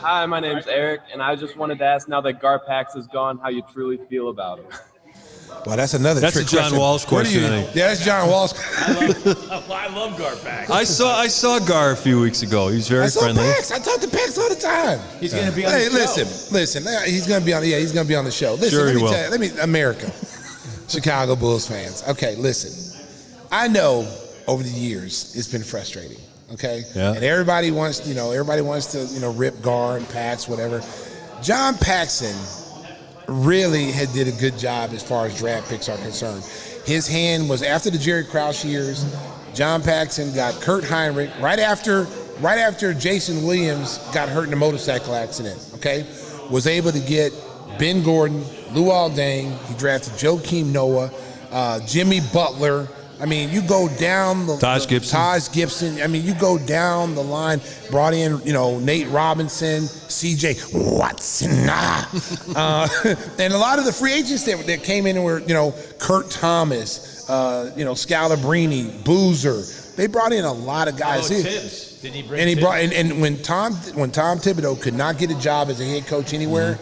Hi, my name's Eric, and I just wanted to ask, now that Garpax is gone, how you truly feel about him. Well, that's another trick a John Walsh question. Yeah, that's John Walsh. I love Garpax. I saw Gar a few weeks ago. He was very friendly. Pax. I talk to Pax all the time. He's going to be on the show. Listen. He's going to be on. Yeah, he's going to be on the show. Listen, sure he will. Let me, America, Chicago Bulls fans. Okay, listen. I know over the years it's been frustrating. Okay, and everybody wants to rip Gar and Pax, whatever. John Paxson really did a good job as far as draft picks are concerned. His hand was after the Jerry Krause years. John Paxson got Kurt Heinrich right after Jason Williams got hurt in a motorcycle accident. Okay, was able to get Ben Gordon, Lou Aldang. He drafted Joakim Noah, Jimmy Butler. I mean, you go down the Taj Gibson. I mean, you go down the line. Brought in, Nate Robinson, C.J. Watson, and a lot of the free agents that came in were, Kurt Thomas, Scalabrini, Boozer. They brought in a lot of guys in. Tibbs. Did he bring? And he brought and when Tom Thibodeau could not get a job as a head coach anywhere,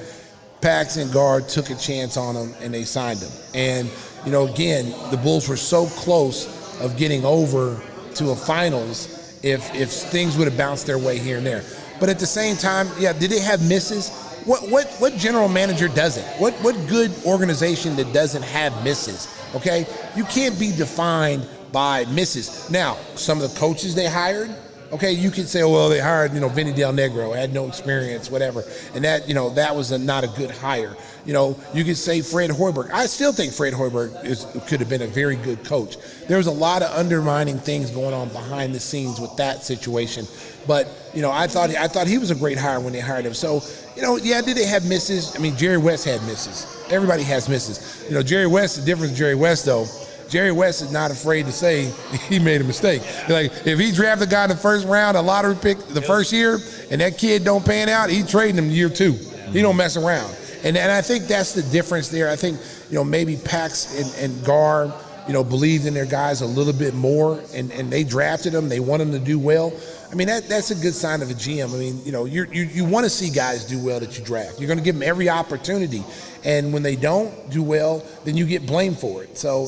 Pax and Guard took a chance on him and they signed him. And again, the Bulls were so close of getting over to a finals if things would have bounced their way here and there. But at the same time, did they have misses? What general manager doesn't? What good organization that doesn't have misses? Okay, you can't be defined by misses. Now, some of the coaches they hired, okay, you could say, well, they hired, Vinny Del Negro, had no experience, whatever, and that, that was not a good hire. You could say Fred Hoiberg. I still think Fred Hoiberg could have been a very good coach. There was a lot of undermining things going on behind the scenes with that situation, but I thought he was a great hire when they hired him. So, did they have misses? I mean, Jerry West had misses. Everybody has misses. Jerry West. The difference with Jerry West, though. Jerry West is not afraid to say he made a mistake. Like, if he drafted a guy in the first round, a lottery pick the first year, and that kid don't pan out, he trading him year 2. He don't mess around. And I think that's the difference there. I think, maybe Pax and Gar, believed in their guys a little bit more, and they drafted them. They want them to do well. I mean, that's a good sign of a GM. I mean, you want to see guys do well that you draft. You're going to give them every opportunity. And when they don't do well, then you get blamed for it. So,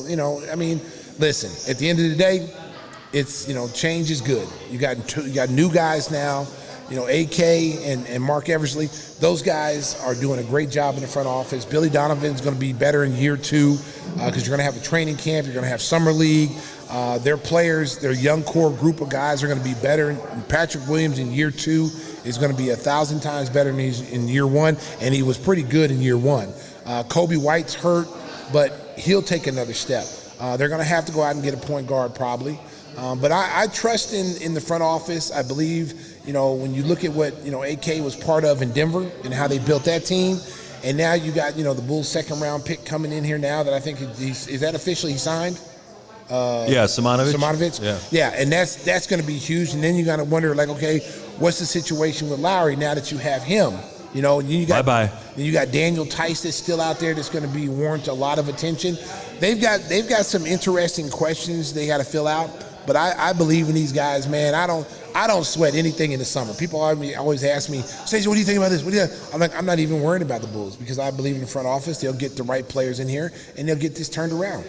listen, at the end of the day, it's, change is good. You got new guys now, AK and Mark Eversley. Those guys are doing a great job in the front office. Billy Donovan's going to be better in year 2 because you're going to have a training camp. You're going to have summer league. Their players, their young core group of guys are going to be better. And Patrick Williams in year 2 is going to be 1,000 times better than he's in year 1, and he was pretty good in year 1. Kobe White's hurt, but he'll take another step. They're going to have to go out and get a point guard probably. But I trust in the front office. I believe, when you look at what, AK was part of in Denver and how they built that team, and now you got, the Bulls' second-round pick coming in here now that I think is that officially he signed? Yeah, Simonovic. Yeah, and that's going to be huge. And then you got to wonder, like, okay, what's the situation with Lowry now that you have him? And you got bye-bye. Then you got Daniel Tice that's still out there that's going to be warrant a lot of attention. They've got some interesting questions they got to fill out. But I believe in these guys, man. I don't sweat anything in the summer. People always ask me, Stacey, what do you think about this? I'm like, I'm not even worried about the Bulls because I believe in the front office. They'll get the right players in here, and they'll get this turned around.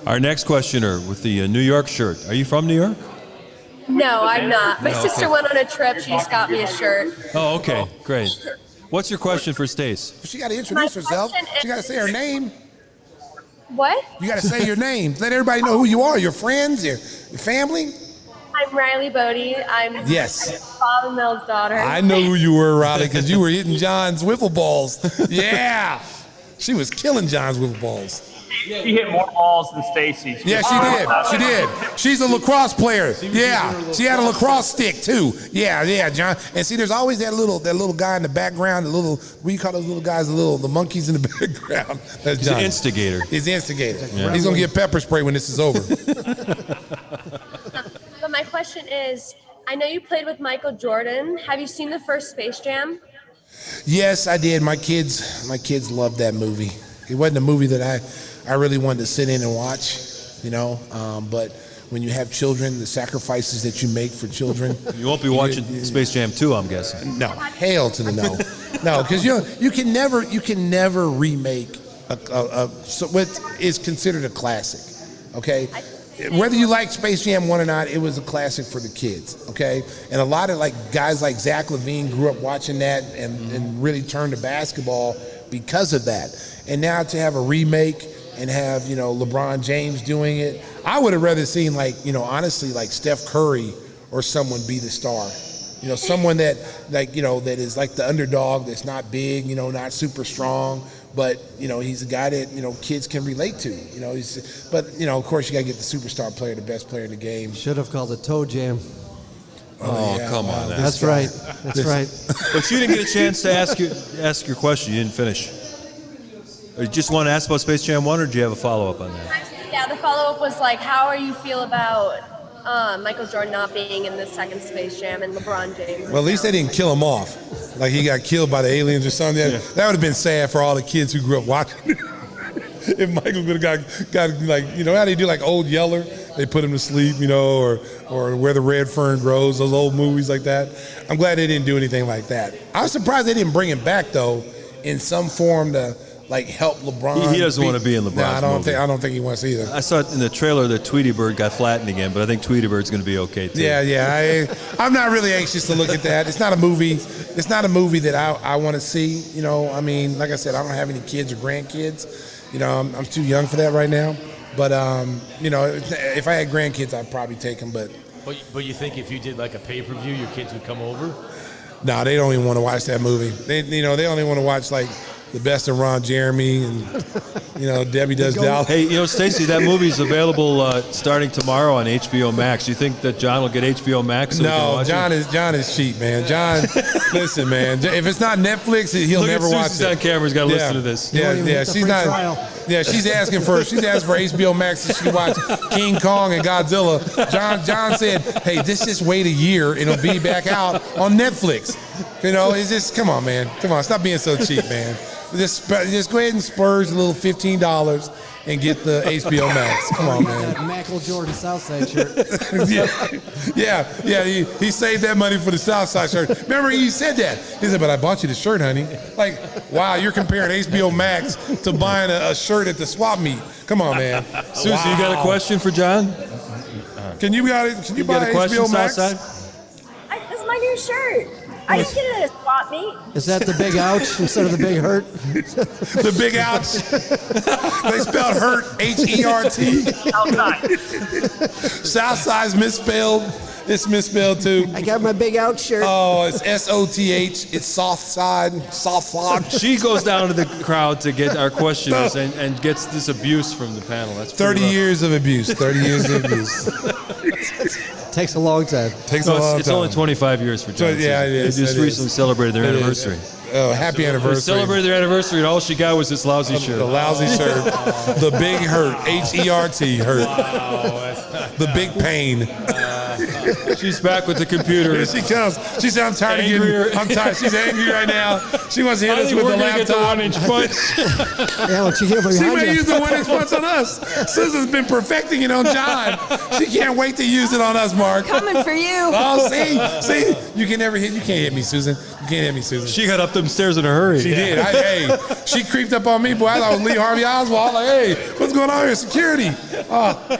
Our next questioner with the New York shirt. Are you from New York? No, I'm not. My sister went on a trip. She just got me a shirt. Oh, okay. Great. What's your question for Stace? She got to introduce herself. She got to say her name. What? You got to say your name. Let everybody know who you are, your friends, your family. I'm Riley Bodie. I'm Bob and Mel's daughter. I know who you were, Riley, because you were hitting John's wiffle balls. Yeah. She was killing John's wiffle balls. She hit more balls than Stacey. Yeah, she did. She's a lacrosse player. Yeah, she had a lacrosse stick too. Yeah, John. And see, there's always that little guy in the background. What do you call those little guys? The monkeys in the background. That's John. He's the instigator. He's the instigator. Yeah. He's gonna get pepper spray when this is over. But my question is, I know you played with Michael Jordan. Have you seen the first Space Jam? Yes, I did. My kids loved that movie. It wasn't a movie that I really wanted to sit in and watch, but when you have children, the sacrifices that you make for children. You won't be watching Space Jam 2, I'm guessing. No, hell to the no. No, because you can never remake what is considered a classic, okay? Whether you like Space Jam 1 or not, it was a classic for the kids, okay? And a lot of guys like Zach LaVine grew up watching that and really turned to basketball because of that. And now to have a remake and have, LeBron James doing it, I would have rather seen honestly, Steph Curry or someone be the star. Someone that that is like the underdog, that's not big, not super strong, but he's a guy that kids can relate to. But of course you got to get the superstar player, the best player in the game. Should have called it Toe Jam. Oh, yeah, come on. That's right. That's right. But you didn't get a chance to ask your question. You didn't finish. Or you just want to ask about Space Jam 1, or do you have a follow-up on that? Yeah, the follow-up was how you feel about Michael Jordan not being in the second Space Jam and LeBron James. Well, at least they didn't kill him off. Like he got killed by the aliens or something. Yeah. That would have been sad for all the kids who grew up watching. If Michael would have got how they do Old Yeller? They put him to sleep, or Where the Red Fern Grows, those old movies like that. I'm glad they didn't do anything like that. I was surprised they didn't bring him back, though, in some form to help LeBron. He doesn't want to be in LeBron's movie. I don't think he wants either. I saw it in the trailer that Tweety Bird got flattened again, but I think Tweety Bird's going to be okay too. Yeah. I'm not really anxious to look at that. It's not a movie. It's not a movie that I want to see. Like I said, I don't have any kids or grandkids. I'm too young for that right now. But if I had grandkids, I'd probably take them. But you think if you did a pay-per-view, your kids would come over? No, they don't even want to watch that movie. They only want to watch the best of Ron Jeremy and Debbie Does Dallas. Hey, Stacey, that movie's available starting tomorrow on HBO Max. You think that John will get HBO Max? So no, John is cheap, man. John, listen, man. If it's not Netflix, he'll never watch it. Susie's on camera. He's got to listen to this. Yeah. She's not. Trial. Yeah, she's asking for HBO Max so she can watch King Kong and Godzilla. John said, "Hey, just wait a year and it'll be back out on Netflix." It's just come on, man. Come on, stop being so cheap, man. Just go ahead and splurge a little $15 and get the HBO Max. Come on, man. That Michael Jordan Southside shirt. yeah. He saved that money for the Southside shirt. Remember, he said that. He said, "But I bought you the shirt, honey." Wow, you're comparing HBO Max to buying a shirt at the swap meet. Come on, man. Susie, you got a question for John? Can you buy HBO Max? This is my new shirt. I didn't get it at a swap meet. Is that the big ouch instead of the big hurt? The big ouch. They spelled hurt, H-E-R-T. Outside. Southside's misspelled. It's misspelled too. I got my big out shirt. Oh, it's SOTH. It's soft side. She goes down to the crowd to get our questioners and gets this abuse from the panel. That's 30 years of abuse. 30 years of abuse. Takes a long time. Takes a long time. It's only 25 year for Johnson. Yeah, it is. They just recently celebrated their anniversary. Oh, happy anniversary. They celebrated their anniversary, and all she got was this lousy shirt. The lousy shirt. The big hurt. H-E-R-T, hurt. The big pain. She's back with the computer. Here she comes. She said, I'm tired of getting, I'm tired. She's angry right now. She wants to hit us with the laptop. Get the 1-inch punch. Yeah, well, she may use the 1-inch punch on us. Susan's been perfecting it on John. She can't wait to use it on us, Mark. Coming for you. Oh, see, you can never hit. You can't hit me, Susan. You can't hit me, Susan. She got up them stairs in a hurry. She did. She creeped up on me, boy. I thought it was Lee Harvey Oswald. Like, hey, what's going on here? Security.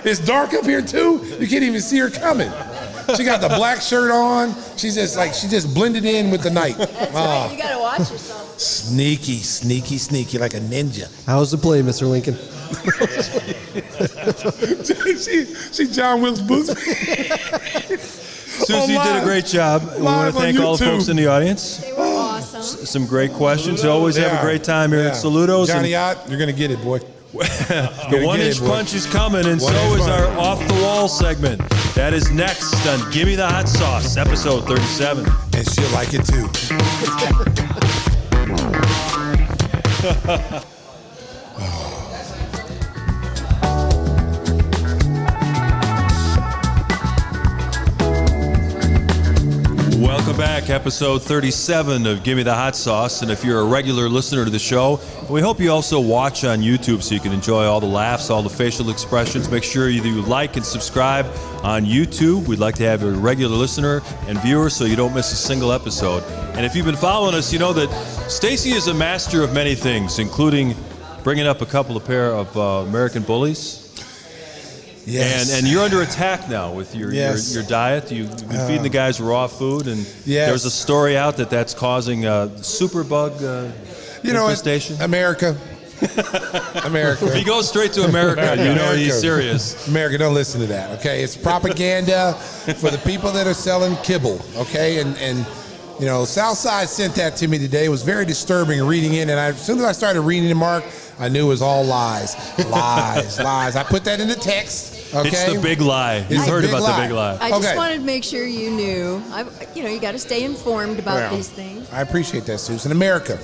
It's dark up here too. You can't even see her coming. She got the black shirt on. She just blended in with the night. That's right. You gotta watch yourself. Sneaky, like a ninja. How's the play, Mr. Lincoln? she John Wilkes Booth. Susie did a great job. We want to thank all the folks in the audience. They were awesome. Some great questions. You always have a great time here at Salutos. Johnny Ott, you're going to get it, boy. The 1-inch punch is coming, and so is our Off the Wall segment. That is next on Gimme the Hot Sauce, episode 37. And she'll like it too. Welcome back, episode 37 of Gimme the Hot Sauce. And if you're a regular listener to the show, we hope you also watch on YouTube so you can enjoy all the laughs, all the facial expressions. Make sure you like and subscribe on YouTube. We'd like to have a regular listener and viewer so you don't miss a single episode. And if you've been following us, you know that Stacey is a master of many things, including bringing up a couple of pair of American bullies. Yes. And you're under attack now with your diet. You've been feeding the guys raw food, and there's a story out that's causing superbug infestation. America. If he goes straight to America, you know he's serious. America, don't listen to that, okay? It's propaganda for the people that are selling kibble, okay? And you know, Southside sent that to me today. It was very disturbing reading it, and as soon as I started reading it, Mark, I knew it was all lies. Lies. I put that in the text. Okay? It's the big lie. You heard about the big lie. I just wanted to make sure you knew. You got to stay informed about these things. I appreciate that, Susan. America.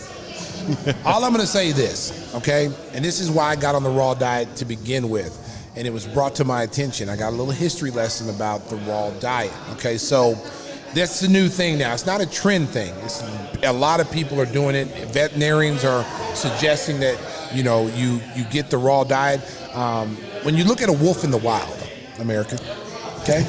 All I'm going to say this, okay? And this is why I got on the raw diet to begin with. And it was brought to my attention. I got a little history lesson about the raw diet, okay? So that's the new thing now. It's not a trend thing. A lot of people are doing it. Veterinarians are suggesting that, you get the raw diet. When you look at a wolf in the wild, America, okay?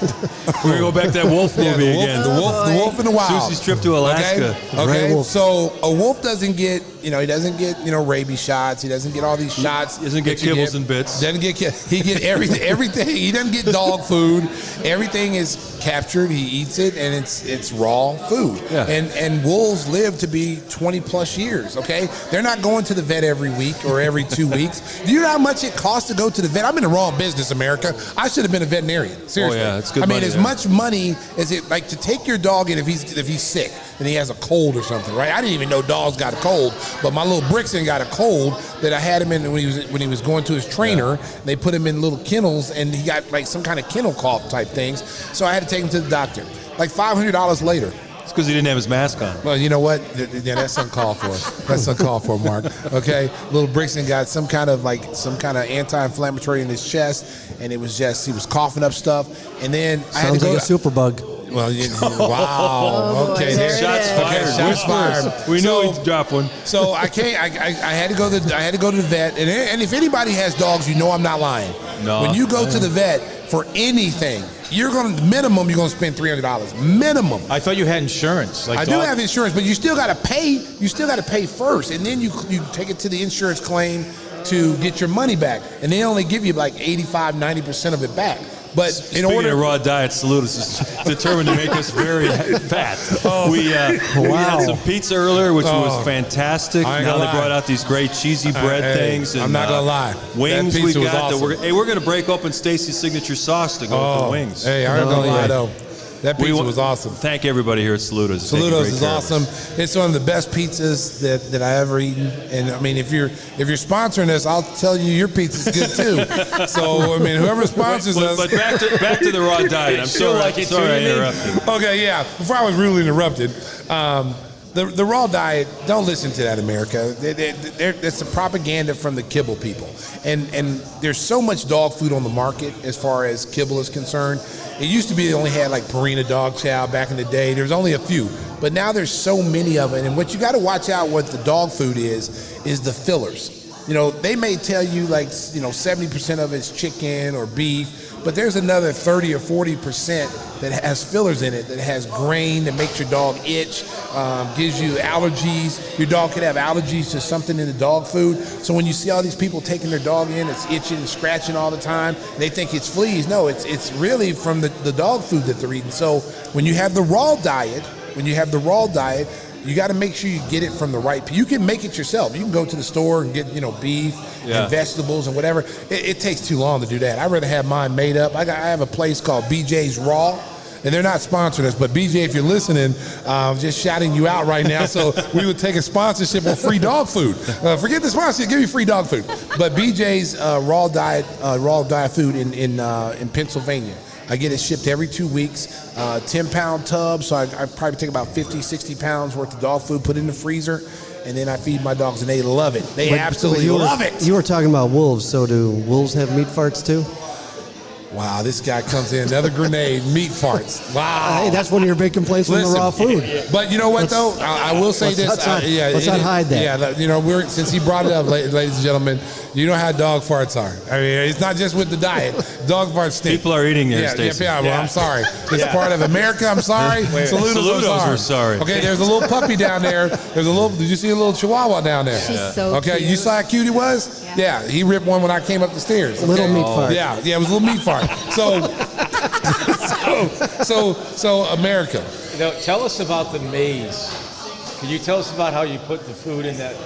We're going to go back to that wolf movie again. The wolf in the wild. Susie's trip to Alaska. Okay. So a wolf doesn't get, he doesn't get, rabies shots. He doesn't get all these shots. He doesn't get kibbles and bits. He get everything. He doesn't get dog food. Everything is captured. He eats it, and it's raw food. Yeah. And wolves live to be 20 plus years. Okay. They're not going to the vet every week or every 2 weeks. Do you know how much it costs to go to the vet? I'm in the wrong business, America. I should have been a veterinarian. Seriously. Oh yeah, it's good money. As much money as it like to take your dog in if he's sick and he has a cold or something, right? I didn't even know dogs got a cold, but my little Brixton got a cold that I had him in when he was going to his trainer. Yeah. They put him in little kennels, and he got like some kind of kennel cough type things. So I had to take him to the doctor. Like $500 later. It's because he didn't have his mask on. Well, you know what? Yeah, that's uncalled for. That's uncalled for, Mark. Okay, little Brixton got some kind of anti-inflammatory in his chest, and he was coughing up stuff. And then I had to go like a superbug. Well, wow. Okay, shots fired. Shots fired. We know he dropped one. So I had to go to the vet, and if anybody has dogs, I'm not lying. No. When you go to the vet for anything, you're gonna spend $300 minimum. I thought you had insurance. I do have insurance, but you still gotta pay. You still gotta pay first, and then you take it to the insurance claim to get your money back, and they only give you like 85-90% of it back. But Speaking of raw diet, Salutos is determined to make us very fat. We had some pizza earlier, which was fantastic. Now they brought out these great cheesy bread things. And, I'm not gonna lie. Wings that pizza we got. was awesome. We're gonna break open Stacey's signature sauce to go with the wings. Hey, I ain't gonna lie though. That pizza was awesome. Thank everybody here at Salutos. Salutos is awesome. It's one of the best pizzas that I ever eaten. And I mean, if you're sponsoring us, I'll tell you your pizza's good too. So I mean, whoever sponsors us. But back to the raw diet. I'm sorry I interrupted. Okay, yeah. Before I was rudely interrupted. The raw diet, don't listen to that, America. It's the propaganda from the kibble people. And there's so much dog food on the market as far as kibble is concerned. It used to be they only had like Purina dog chow back in the day. There's only a few. But now there's so many of it. And what you got to watch out what the dog food is the fillers. You know, they may tell you like, 70% of it's chicken or beef, but there's another 30 or 40% that has fillers in it, that has grain that makes your dog itch, gives you allergies. Your dog could have allergies to something in the dog food. So when you see all these people taking their dog in, it's itching and scratching all the time, they think it's fleas. No, it's really from the dog food that they're eating. So when you have the raw diet, you got to make sure you get it from the right. You can make it yourself. You can go to the store and get beef and vegetables and whatever. It takes too long to do that. I'd rather have mine made up. I have a place called BJ's Raw, and they're not sponsoring us. But BJ, if you're listening, I'm just shouting you out right now. So we would take a sponsorship on free dog food. Forget the sponsorship. Give me free dog food. But BJ's raw diet food in Pennsylvania. I get it shipped every 2 weeks, 10-pound tub, so I probably take about 50, 60 pounds worth of dog food, put it in the freezer, and then I feed my dogs, and they love it. They absolutely love it. You were talking about wolves, so do wolves have meat farts too? Wow, this guy comes in, another grenade, meat farts. Wow. Hey, that's one of your big complaints from the raw food. But you know what, though? I will say this. Let's not hide that. Yeah, since he brought it up, ladies and gentlemen, you know how dog farts are. I mean, it's not just with the diet. Dog farts stink. People are eating there, Stacey. Well, I'm sorry. It's part of America. I'm sorry. Salutos are sorry. Okay, there's a little puppy down there. Did you see a little chihuahua down there? She's so cute. You saw how cute he was? Yeah, he ripped one when I came up the stairs. Okay? Little meat fart. Yeah, it was a little meat fart. So America. Tell us about the maze. Can you tell us about how you put the food in that?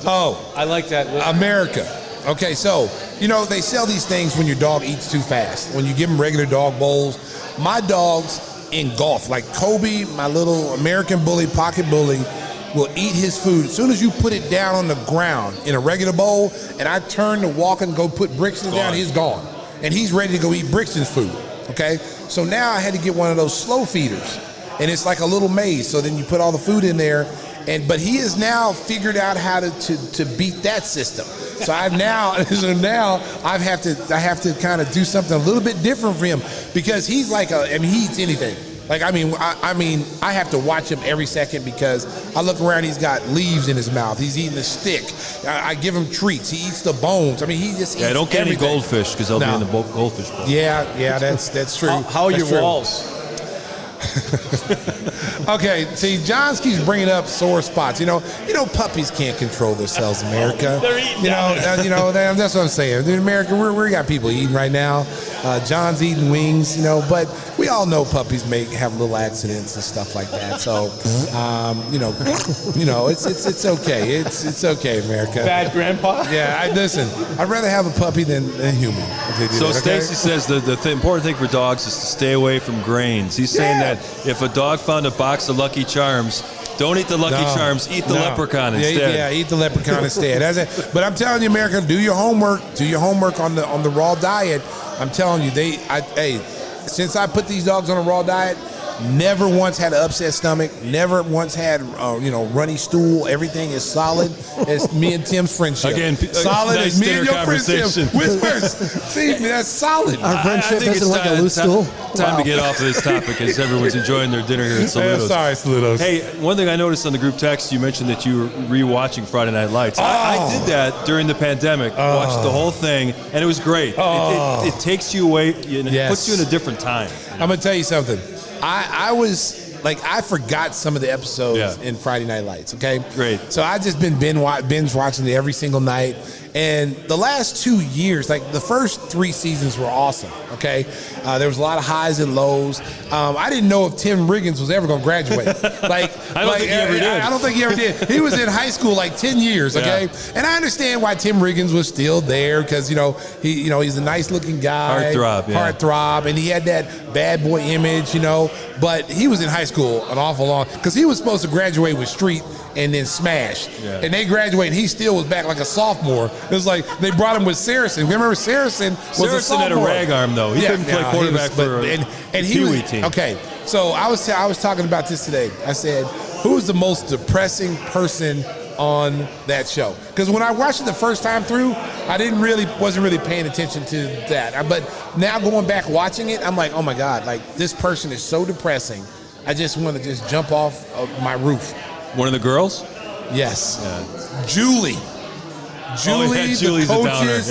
I like that. America. Okay, so, they sell these things when your dog eats too fast. When you give them regular dog bowls. My dogs engulf, like Kobe, my little American bully, pocket bully, will eat his food. As soon as you put it down on the ground in a regular bowl, and I turn to walk and go put Brixton down, he's gone. And he's ready to go eat Brixton's food, okay? So now I had to get one of those slow feeders, and it's like a little maze. So then you put all the food in there, but he has now figured out how to beat that system. So I have to kind of do something a little bit different for him, because he's like he eats anything. Like, I have to watch him every second, because I look around, he's got leaves in his mouth. He's eating a stick. I give him treats. He eats the bones. He just eats don't get everything. any goldfish, because they'll be in the goldfish bowl. Yeah, that's true. How are your walls? Okay, see, John keeps bringing up sore spots. Puppies can't control themselves, America. They're eating. That's what I'm saying. In America, we got people eating right now. John's eating wings, but we all know puppies have little accidents and stuff like that. So, it's okay. It's okay, America. Bad grandpa. Yeah, listen. I'd rather have a puppy than a human. So Stacey says the important thing for dogs is to stay away from grains. He's saying that if a dog found a box of Lucky Charms, don't eat the Lucky Charms, eat the leprechaun instead. Yeah, eat the leprechaun instead. But I'm telling you, America, do your homework. Do your homework on the raw diet. I'm telling you, since I put these dogs on a raw diet, never once had an upset stomach. Never once had runny stool. Everything is solid. It's me and Tim's friendship. Again, solid nice as me and your friendship. conversation. Whispers. See, that's solid. Our friendship think isn't it's like a loose stool. Time to get off of this topic, as everyone's enjoying their dinner here at Salutos. Sorry, Salutos. Hey, one thing I noticed on the group text, you mentioned that you were rewatching Friday Night Lights. I did that during the pandemic. Watched the whole thing, and it was great. It takes you away, and it puts you in a different time. I'm gonna tell you something. I forgot some of the episodes in Friday Night Lights, okay? Great. So I just been binge watching it every single night, And the last 2 years, like the first 3 seasons were awesome, okay? There was a lot of highs and lows. I didn't know if Tim Riggins was ever going to graduate. Like, I don't think he ever did. I don't think he ever did. He was in high school like 10 years, okay? Yeah. And I understand why Tim Riggins was still there because, he's a nice-looking guy. Heartthrob, and he had that bad boy image, But he was in high school an awful long because he was supposed to graduate with Street and then Smash. Yeah. And they graduated, and he still was back like a sophomore. It was like they brought him with Saracen. Remember Saracen was a sophomore. Had a rag arm, though. He couldn't play quarterback for a Pee-wee team. Okay, so I was talking about this today. I said, who's the most depressing person on that show? Because when I watched it the first time through, I wasn't really paying attention to that. But now going back watching it, I'm like, oh my God, like this person is so depressing. I just want to just jump off of my roof. One of the girls? Yes. Yeah. Julie, the coach's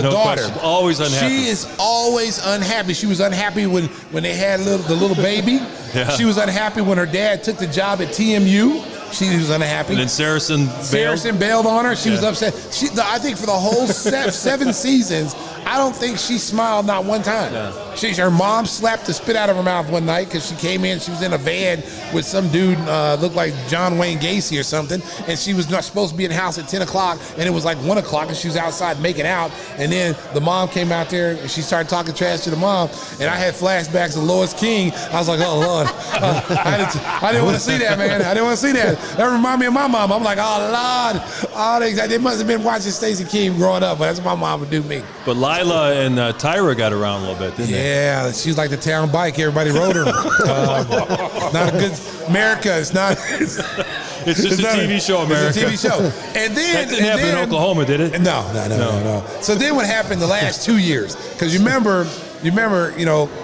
daughter. Question. Always unhappy. She is always unhappy. She was unhappy when they had the little baby. Yeah. She was unhappy when her dad took the job at TMU. She was unhappy. And then Saracen bailed on her. She was upset. I think for the whole 7 seasons, I don't think she smiled not one time. Yeah. Her mom slapped the spit out of her mouth one night because she came in. She was in a van with some dude looked like John Wayne Gacy or something, and she was not supposed to be in the house at 10 o'clock, and it was like 1 o'clock, and she was outside making out. And then the mom came out there, and she started talking trash to the mom, and I had flashbacks of Lois King. I was like, oh, Lord. I didn't want to see that, man. I didn't want to see that. That reminded me of my mom. I'm like, oh, Lord. They must have been watching Stacey King growing up, but that's what my mom would do me. But Lila and Tyra got around a little bit, didn't they? Yeah, she was like the town bike. Everybody rode her. Not a good America. It's not. It's just a TV show, America. It's a TV show. And then that didn't happen in Oklahoma, did it? No. So then what happened the last 2 years? Because you remember,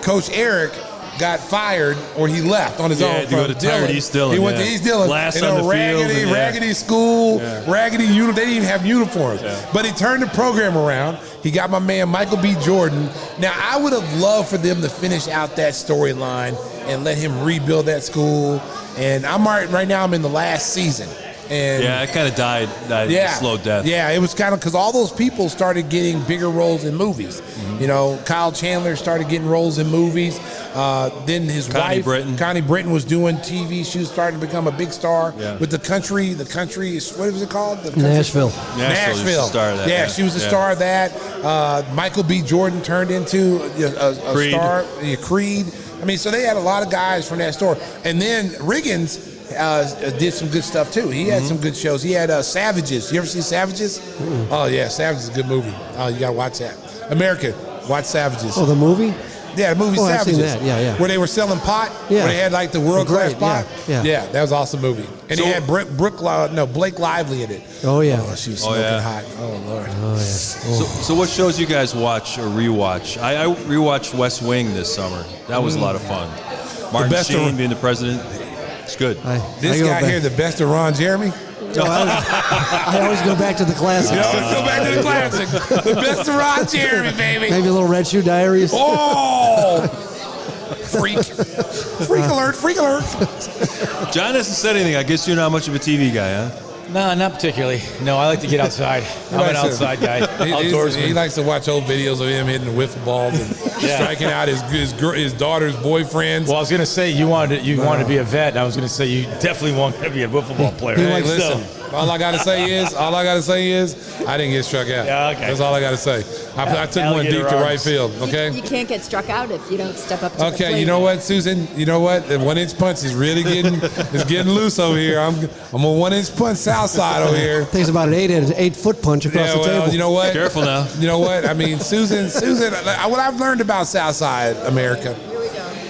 Coach Eric got fired or he left on his own. He went to East Dillon. He went to East Dillon. Last on the field. Raggedy school, raggedy uniform. They didn't even have uniforms. Yeah. But he turned the program around. He got my man Michael B. Jordan. Now, I would have loved for them to finish out that storyline and let him rebuild that school. And right now I'm in the last season. And it kind of died a slow death. Yeah, it was kind of because all those people started getting bigger roles in movies. Mm-hmm. Kyle Chandler started getting roles in movies. Then his wife, Connie Britton, was doing TV. She was starting to become a big star with the country. The country is, what was it called? Nashville. Star of that, yeah, she was a star of that. Michael B. Jordan turned into a star. Creed. I mean, so they had a lot of guys from that store. And then Riggins did some good stuff too. He had some good shows. He had Savages. You ever see Savages? Mm. Oh yeah, Savages is a good movie. Oh, you gotta watch that. America, watch Savages. Oh, the movie? Yeah, the movie Savages. I've seen that. Yeah. Where they were selling pot. Yeah. Where they had like the world-class pot. Yeah, that was an awesome movie. And he had Blake Lively in it. Oh yeah. Oh, she was smoking hot. Oh Lord. Oh yeah. So what shows you guys watch or rewatch? I rewatched West Wing this summer. That was a lot of fun. Martin Sheen being the president. It's good. This guy here, the best of Ron Jeremy. I always go back to the classics. Go back to the classic. The best of Ron Jeremy, baby. Maybe a little Red Shoe Diaries. Oh! Freak. Freak alert. John hasn't said anything. I guess you're not much of a TV guy, huh? No, not particularly. No, I like to get outside. I'm an outside guy. Outdoorsman. He likes to watch old videos of him hitting the wiffle balls and striking out his daughter's boyfriends. Well, I was going to say you wanted to be a vet. And I was going to say you definitely want to be a wiffle ball player. Hey, listen. All I gotta say is, I didn't get struck out. Yeah, okay. That's all I gotta say. I took one deep to right field. Okay. You can't get struck out if you don't step up to the plate. Okay. You know what, Susan? You know what? The 1-inch punch is really getting loose over here. I'm a 1-inch punch south side over here. Takes about an 8-foot punch across the table. You know what? Careful now. You know what? I mean, Susan. What I've learned about Southside America.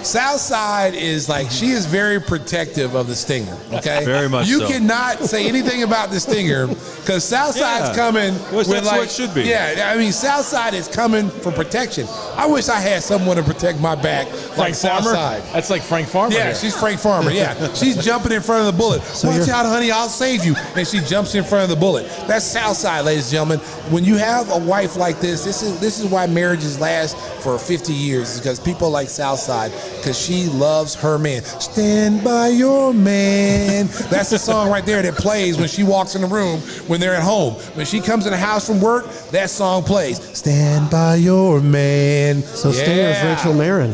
Southside is like, she is very protective of the Stinger, okay? Very much You so. cannot say anything about the Stinger because Southside's coming with that's like, what it should be. Yeah, I mean, Southside is coming for protection. I wish I had someone to protect my back like Southside. That's like Frank Farmer. Yeah, here. she's Frank Farmer, yeah. She's jumping in front of the bullet. Watch out, honey, I'll save you. And she jumps in front of the bullet. That's Southside, ladies and gentlemen. When you have a wife like this is why marriages last for 50 years, is because people like Southside because she loves her man. Stand by your man. That's the song right there that plays when she walks in the room when they're at home. When she comes in the house from work, that song plays. Stand by your man. So Stinger's Rachel Marin.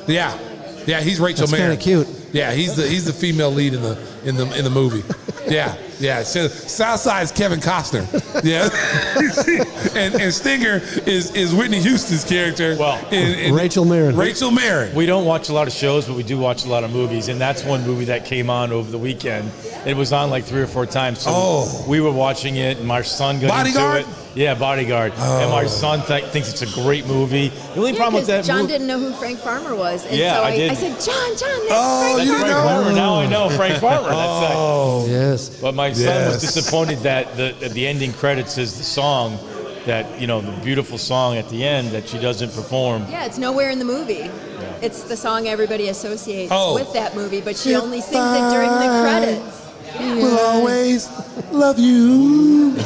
Yeah, he's Rachel That's Marin. kind of cute. Yeah, he's the female lead in the movie. Yeah. So Southside's Kevin Costner. Yeah, and Stinger is Whitney Houston's character. Well, in Rachel Marin. Rachel Marin. We don't watch a lot of shows, but we do watch a lot of movies, and that's one movie that came on over the weekend. It was on like 3 or 4 times. So we were watching it, and my son got Bodyguard? into it. Yeah, Bodyguard. And my son thinks it's a great movie. The only problem with that John movie. didn't know who Frank Farmer was. And Yeah, so I did. I said, John, that's Frank That's Farmer. Frank Farmer. Now I know Frank Farmer. Yes. But my son was disappointed that the ending credits is the song that, the beautiful song at the end that she doesn't perform. Yeah, it's nowhere in the movie. It's the song everybody associates Oh. with that movie, but she only sings it during the credits. Will always love you.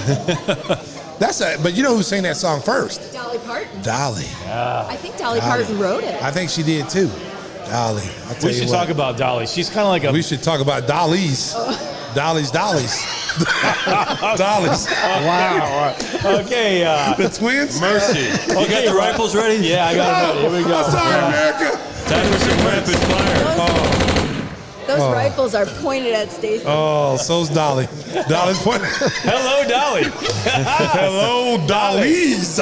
But you know who sang that song first? Dolly Parton. Dolly. I think Dolly Parton wrote it. I think she did too. Dolly. We should talk about Dolly. She's kind of like We should talk about Dollies. Dollies. Dollies. Wow. Okay. The twins? Mercy. You got the rifles ready? Yeah, I got it ready. Here we go. I'm sorry, America. Time for some rapid fire. Those rifles are pointed at Stacey. Oh, so's Dolly. Dolly's pointing. Hello, Dolly. Hello, Dollies.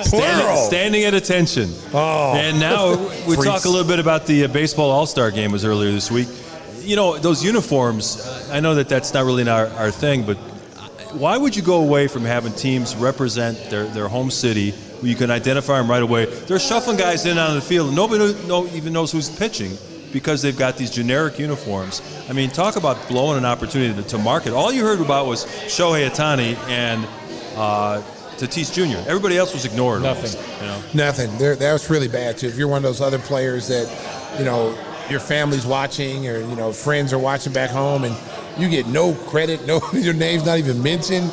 Plural. Standing at attention. Oh. And now we talk a little bit about the baseball All-Star game was earlier this week. Those uniforms, I know that's not really our thing, but why would you go away from having teams represent their home city where you can identify them right away? They're shuffling guys in on the field, and nobody even knows who's pitching because they've got these generic uniforms. I mean, talk about blowing an opportunity to market. All you heard about was Shohei Ohtani and Tatis Jr. Everybody else was ignored. Nothing. Nothing. That was really bad, too. If you're one of those other players that, your family's watching or, friends are watching back home and you get no credit, your name's not even mentioned,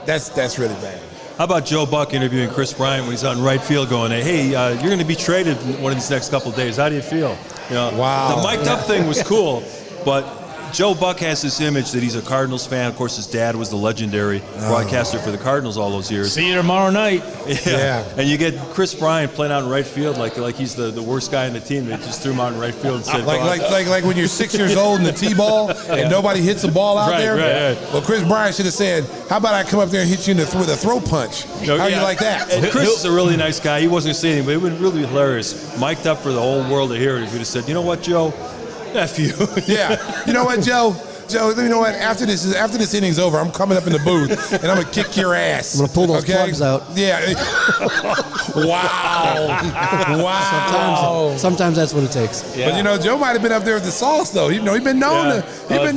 that's really bad. How about Joe Buck interviewing Chris Bryant when he's out in right field going, hey, you're going to be traded one of these next couple of days. How do you feel? Wow. The mic'd up thing was cool, but Joe Buck has this image that he's a Cardinals fan. Of course, his dad was the legendary broadcaster for the Cardinals all those years. See you tomorrow night. Yeah. And you get Chris Bryant playing out in right field like he's the worst guy in the team. They just threw him out in right field and said, like when you're 6 years old in the T-ball and nobody hits the ball out there. Right. Well, Chris Bryant should have said, how about I come up there and hit you with a throw punch? How do you like that? And Chris is a really nice guy. He wasn't going to say anything, but it would really be hilarious. Mic'd up for the whole world to hear it if he'd have said, you know what, Joe? F you. Yeah. You know what, Joe, you know what? After this inning's over, I'm coming up in the booth and I'm gonna kick your ass. I'm gonna pull those plugs out. Yeah. Wow. Sometimes that's what it takes. Yeah. But Joe might have been up there with the sauce though. He's been known to tip it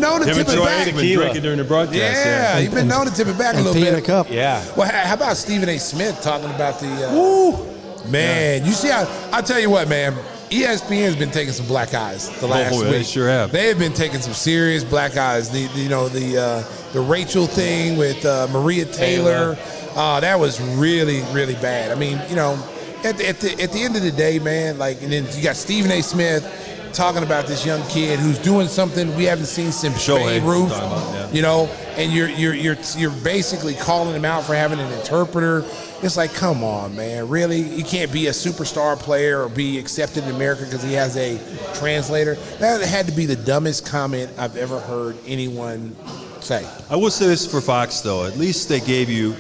back. Been drinking during the broadcast. Yeah, he's been known to tip it back a little bit. In a cup. Yeah. Well, how about Stephen A. Smith talking about the? Man, you see how? I tell you what, man. ESPN's been taking some black eyes the last week. They sure have. They have been taking some serious black eyes. The Rachel thing with Maria Taylor, that was really, really bad. I mean, at the end of the day, man, and then you got Stephen A. Smith talking about this young kid who's doing something we haven't seen since Babe Ruth. And you're basically calling him out for having an interpreter. It's like, come on, man, really? You can't be a superstar player or be accepted in America because he has a translator? That had to be the dumbest comment I've ever heard anyone say. I will say this for Fox, though. At least they gave you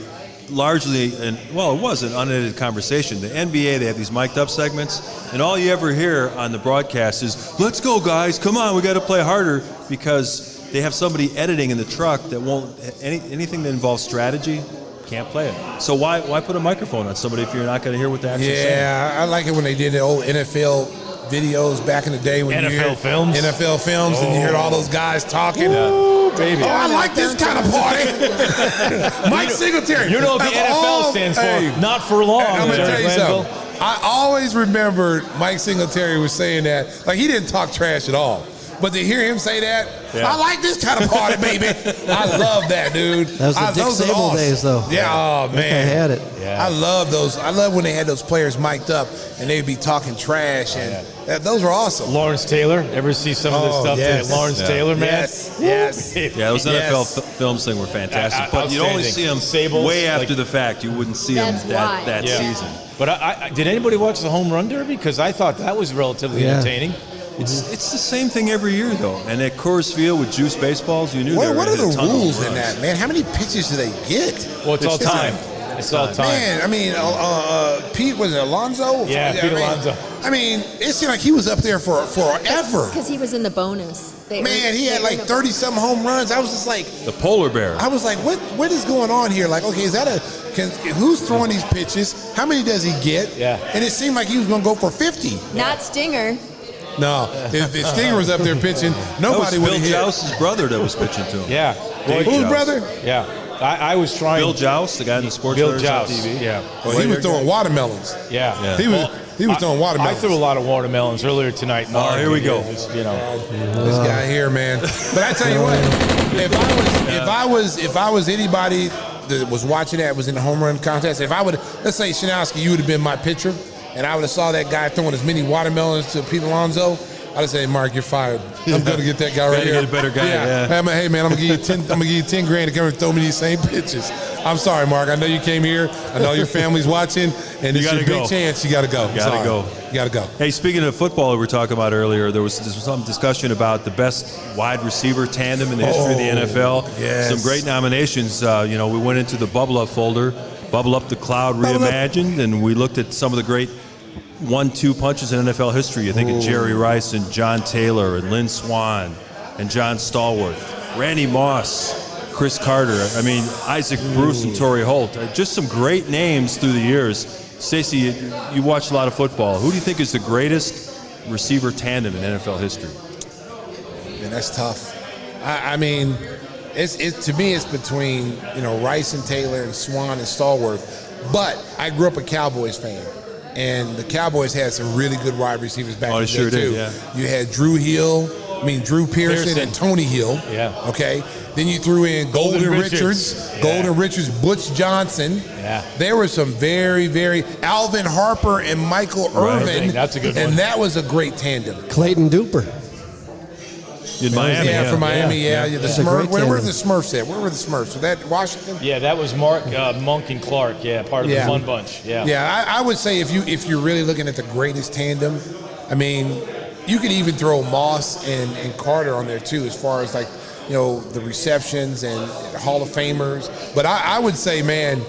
largely, it was an unedited conversation. The NBA, they have these mic'd up segments, and all you ever hear on the broadcast is, let's go, guys, come on, we got to play harder, because they have somebody editing in the truck that won't, anything that involves strategy, can't play it. So why put a microphone on somebody if you're not going to hear what they're actually saying? Yeah, I like it when they did the old NFL videos back in the day when NFL films, and you heard all those guys talking. Ooh, baby. Oh, I like this kind of party. Mike Singletary. You know what the NFL stands for? Not for long. I'm going to tell you something. I always remember Mike Singletary was saying that. Like, he didn't talk trash at all. But to hear him say that, Yeah. I like this kind of party, baby. I love that, dude. That was the Dick those are Sable awesome. days, though. Yeah, oh, I man. had it. Yeah. I love those. I love when they had those players mic'd up and they'd be talking trash, and those were awesome. Lawrence Taylor. Ever see some of the stuff yes. that Lawrence Taylor, man? Yes. Yeah, those NFL films thing were fantastic, but you'd only see them Sables, way after like- the fact. You wouldn't see them That's why. that Yeah. season. But I did anybody watch the home run derby? Because I thought that was relatively Yeah. entertaining. It's the same thing every year, though. And at Coors Field with juice baseballs, you knew they were What are gonna hit a the ton of rules home in runs. that, man? How many pitches do they get? Well, it's all It's time. It's all time. Man, I mean, Pete, was it Alonso? Yeah, Pete Alonso. I mean, it seemed like he was up there for forever. Because he was in the bonus. Man, he had like 30-something home runs. I was just like, The polar bear. I was like, what is going on here? Like, okay, is that who's throwing these pitches? How many does he get? Yeah. And it seemed like he was going to go for 50. Not Stinger. No, if Stinger was up there pitching, nobody would Bill have hit. Joust's brother that was pitching to him. Yeah. Dave Whose Joust. brother? Yeah. I was trying. Bill Joust, the guy in the sports Bill letters on Joust. TV. Yeah. Well, he was throwing watermelons. Yeah. Yeah. He was throwing I watermelons. threw a lot of watermelons earlier tonight. Oh, here we go. Just, you know. This guy here, man. But I tell you what, if I was anybody that was watching that was in the home run contest, if I would, let's say Shanowski, you would have been my pitcher, and I would have saw that guy throwing as many watermelons to Pete Alonso, I'd have said, Mark, you're fired. I'm going to get that guy right Gotta here. get a better guy, yeah. Hey man, I'm gonna give you 10 grand to come and throw me these same pitches. I'm sorry, Mark. I know you came here. I know your family's watching, and it's gotta your big go. chance. You got to go. Gotta go. You got to go. Hey, speaking of football that we were talking about earlier, there was some discussion about the best wide receiver tandem in the history of the NFL. yes. Some great nominations. We went into the Bubble Up folder, Bubble Up the Cloud Reimagined, and we looked at some of the great 1-2 punches in NFL history. You think of Jerry Rice and John Taylor and Lynn Swann and John Stallworth, Randy Moss, Chris Carter. I mean, Isaac Bruce and Torrey Holt. Just some great names through the years. Stacey, you watch a lot of football. Who do you think is the greatest receiver tandem in NFL history? Man, that's tough. I mean, to me, it's between Rice and Taylor and Swan and Stallworth. But I grew up a Cowboys fan, and the Cowboys had some really good wide receivers back in the day sure too. did, yeah. You had Drew Pearson and Tony Hill. Yeah. Okay. Then you threw in Golden Richards, Butch Johnson. Yeah. There were some very, very Alvin Harper and Michael Irvin. That's a good one. And that was a great tandem. Clayton Duper. In Miami, Yeah, from Miami, yeah. The That's a Smurf. great Where were tandem. the Smurfs at? Where were the Smurfs? Was that Washington? Yeah, that was Mark, Monk, and Clark. Yeah, part of the Fun Bunch. Yeah. Yeah, I would say if you're really looking at the greatest tandem, I mean, you could even throw Moss and Carter on there too, as far as the receptions and Hall of Famers. But I would say, man,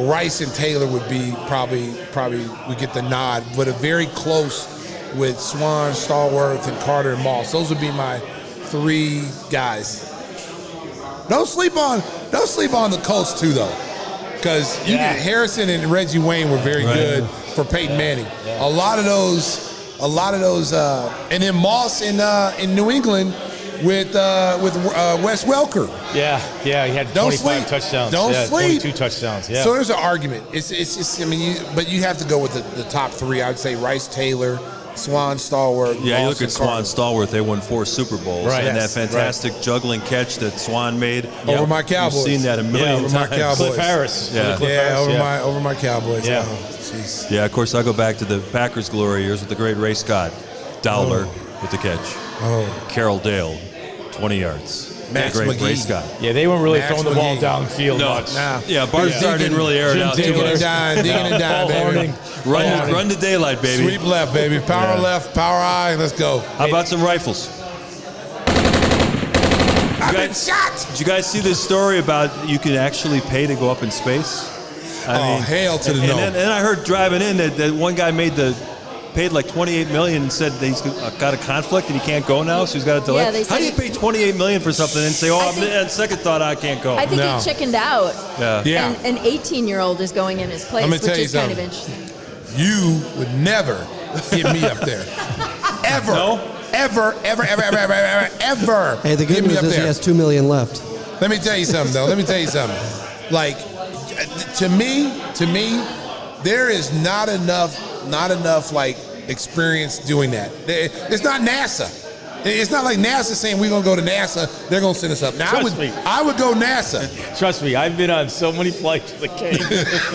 Rice and Taylor would be probably would get the nod, but a very close with Swan, Stallworth, and Carter and Moss. Those would be my three guys. Don't sleep on the Colts too, though, because Harrison and Reggie Wayne were very good for Peyton Manning. A lot of those, and then Moss in New England with Wes Welker. Yeah, he had 25 touchdowns. Don't sleep. 22 touchdowns. Yeah. So there's an argument. It's I mean, but you have to go with the top three. I would say Rice, Taylor, Swan, Stallworth. Yeah, you Moss, look at and Swan, Carter. Stallworth. They won 4 Super Bowls, Right. and Yes, that fantastic juggling catch that Swan made Over my Cowboys. You've seen that a million over my times. Cowboys. Cliff Harris. Yeah. Cliff Yeah, Harris, over my Cowboys. Yeah. Oh, jeez. Yeah, of course, I go back to the Packers' glory years with the great Ray Scott. Dowler with the catch. Carroll Dale, 20 yards. Max Great McGee. Ray Scott. Yeah, they weren't really Max throwing the ball McGee. downfield No. much. Nah. Yeah, Bart Starr didn't really air it Jim out too Diggins. much. Digging and dime, baby. Run to daylight, baby. Sweep left, baby. Power left, power eye. Let's go. How about some rifles? I've been shot. Did you guys see this story about you can actually pay to go up in space? Hail to the and no. then I heard driving in that one guy paid like $28 million and said that he's got a conflict and he can't go now, so he's got a delay. Yeah, they How do you said pay $28 million for something and say, on second thought, I can't go? I think No. he chickened out. Yeah. And an 18-year-old is going in his place, Let me which tell you is kind of something. interesting. You would never get me up there. Ever. No? Ever. Hey, the good Get me news up is he there. has 2 million left. Let me tell you something, though. Like, to me, there is not enough like experience doing that. It's not NASA. It's not like NASA saying we're gonna go to NASA. They're gonna send us up. Now I would go NASA. Trust me, I've been on so many flights with the King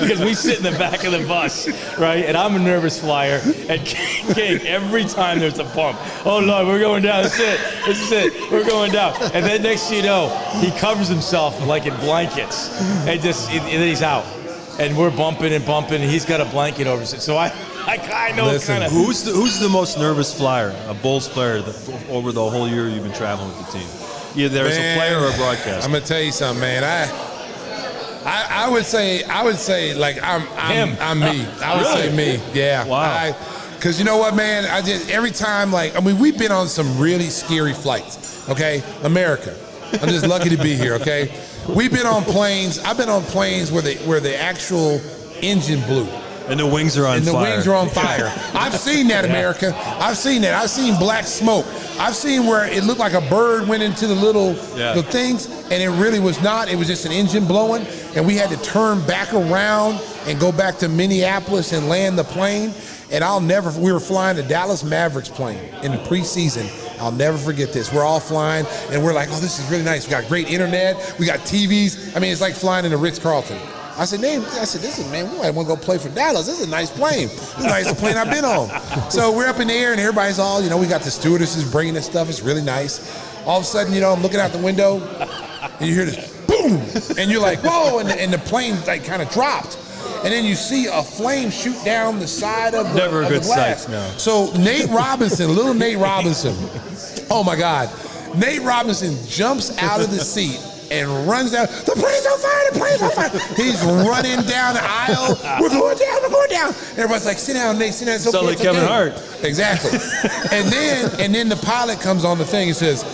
because we sit in the back of the bus, right? And I'm a nervous flyer. And King, every time there's a bump, oh Lord, we're going down. This is it. We're going down. And then next thing you know, he covers himself like in blankets, and then he's out. And we're bumping and bumping, and he's got a blanket over his. So I know kind of. Who's the most nervous flyer, a Bulls player, over the whole year you've been traveling with the team? Either there's a player or a broadcaster. I'm gonna tell you something, man. I would say like I'm me. I would say me. Yeah. Wow. Because you know what, man? Every time, we've been on some really scary flights. Okay, America. I'm just lucky to be here. Okay, we've been on planes. I've been on planes where the actual engine blew. And the wings are on fire. And the wings are on fire. I've seen that, America. I've seen that. I've seen black smoke. I've seen where it looked like a bird went into the things, and it really was not. It was just an engine blowing, and we had to turn back around and go back to Minneapolis and land the plane. And we were flying the Dallas Mavericks plane in the preseason. I'll never forget this. We're all flying, and we're like, oh, this is really nice. We got great internet. We got TVs. I mean, it's like flying in the Ritz-Carlton. I said, man, we might want to go play for Dallas. This is a nice plane. This is the nicest plane I've been on. So we're up in the air, and everybody's all, we got the stewardesses bringing us stuff. It's really nice. All of a sudden, I'm looking out the window, and you hear this boom, and you're like, whoa, and the plane kind of dropped. And then you see a flame shoot down the side of the Never a good glass. sight, no. So little Nate Robinson, oh my God, Nate Robinson jumps out of the seat and runs down. The plane's on fire! The plane's on fire! He's running down the aisle. We're going down. We're going down. Everybody's like, "Sit down, Nate. Sit down." It's okay. Sound like Kevin Hart. Exactly. and then the pilot comes on the thing and says,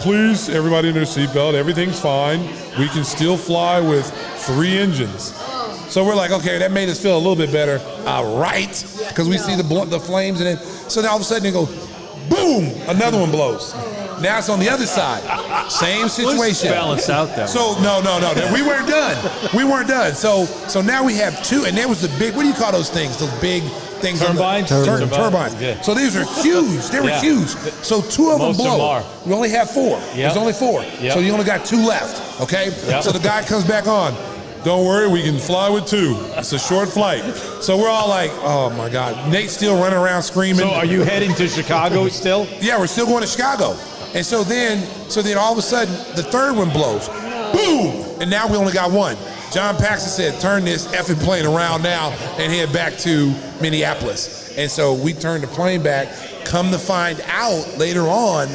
"Please, everybody in their seatbelt. Everything's fine. We can still fly with 3 engines." So we're like, okay, that made us feel a little bit better, right? Because we see the flames, and then so all of a sudden it goes, boom! Another one blows. Now it's on the other side. Same situation. Balance out that. So no. We weren't done. We weren't done. So now we have 2, and there was the big. What do you call those things? Those big things. Turbines. Turbines. Yeah. So these are huge. They were huge. So 2 of them blow. We only have 4. Yep. There's only 4. Yep. So you only got 2 left. Okay. Yep. So the guy comes back on. Don't worry, we can fly with 2. It's a short flight. So we're all like, oh my God. Nate's still running around screaming. So are you heading to Chicago still? Yeah, we're still going to Chicago. And so then all of a sudden, the 3rd one blows. Boom! And now we only got 1. John Paxson said, turn this effing plane around now and head back to Minneapolis. And so we turned the plane back. Come to find out later on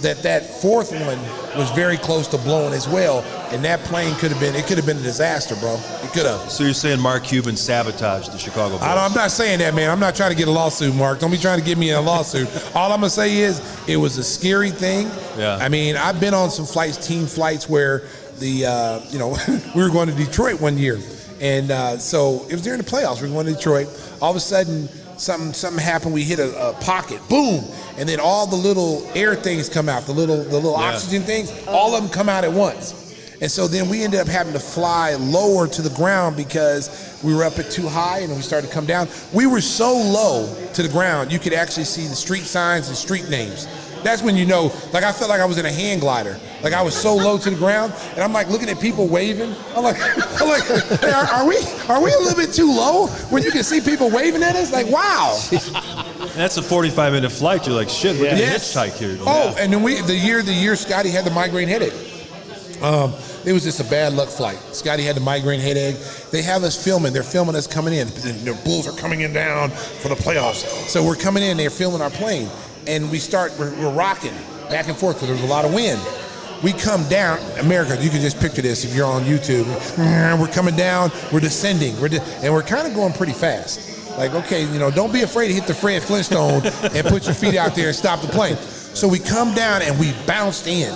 that 4th one was very close to blowing as well, and that plane could have been a disaster, bro. It could have. So you're saying Mark Cuban sabotaged the Chicago Bulls? I'm not saying that, man. I'm not trying to get a lawsuit, Mark. Don't be trying to get me in a lawsuit. All I'm gonna say is it was a scary thing. Yeah. I mean, I've been on some team flights where we were going to Detroit one year, and so it was during the playoffs. We were going to Detroit. All of a sudden, something happened. We hit a pocket. Boom. And then all the little air things come out, the little oxygen things, all of them come out at once. And so then we ended up having to fly lower to the ground because we were up at too high and then we started to come down. We were so low to the ground, you could actually see the street signs and street names. That's when I felt like I was in a hang glider. Like I was so low to the ground, and I'm like looking at people waving. I'm like, hey, are we a little bit too low when you can see people waving at us? Like, wow. That's a 45-minute flight. You're like, shit, we're going to hitchhike here. Oh, and then the year Scotty had the migraine headache. It was just a bad luck flight. Scotty had the migraine headache. They have us filming. They're filming us coming in. The Bulls are coming in down for the playoffs. So we're coming in. They're filming our plane. And we're rocking back and forth because there's a lot of wind. We come down, America, you can just picture this if you're on YouTube. We're coming down, we're descending, and we're kind of going pretty fast. Like, okay, don't be afraid to hit the Fred Flintstone and put your feet out there and stop the plane. So we come down and we bounced in.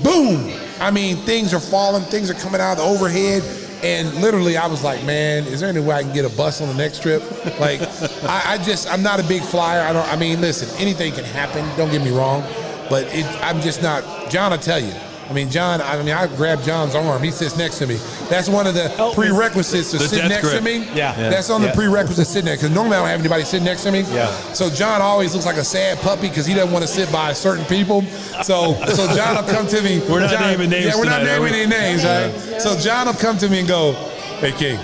Boom! I mean, things are falling, things are coming out of the overhead. And literally, I was like, man, is there any way I can get a bus on the next trip? Like, I'm not a big flyer. Listen, anything can happen. Don't get me wrong. But I'm just not, John will tell you, I mean, I grab John's arm. He sits next to me. That's one of the prerequisites to sit next to me. Yeah. That's on the prerequisites sitting there, because normally I don't have anybody sitting next to me. Yeah. So John always looks like a sad puppy because he doesn't want to sit by certain people. So John will come to me. We're not naming names. Yeah, we're not tonight, naming any names, right? So John will come to me and go, "Hey, King.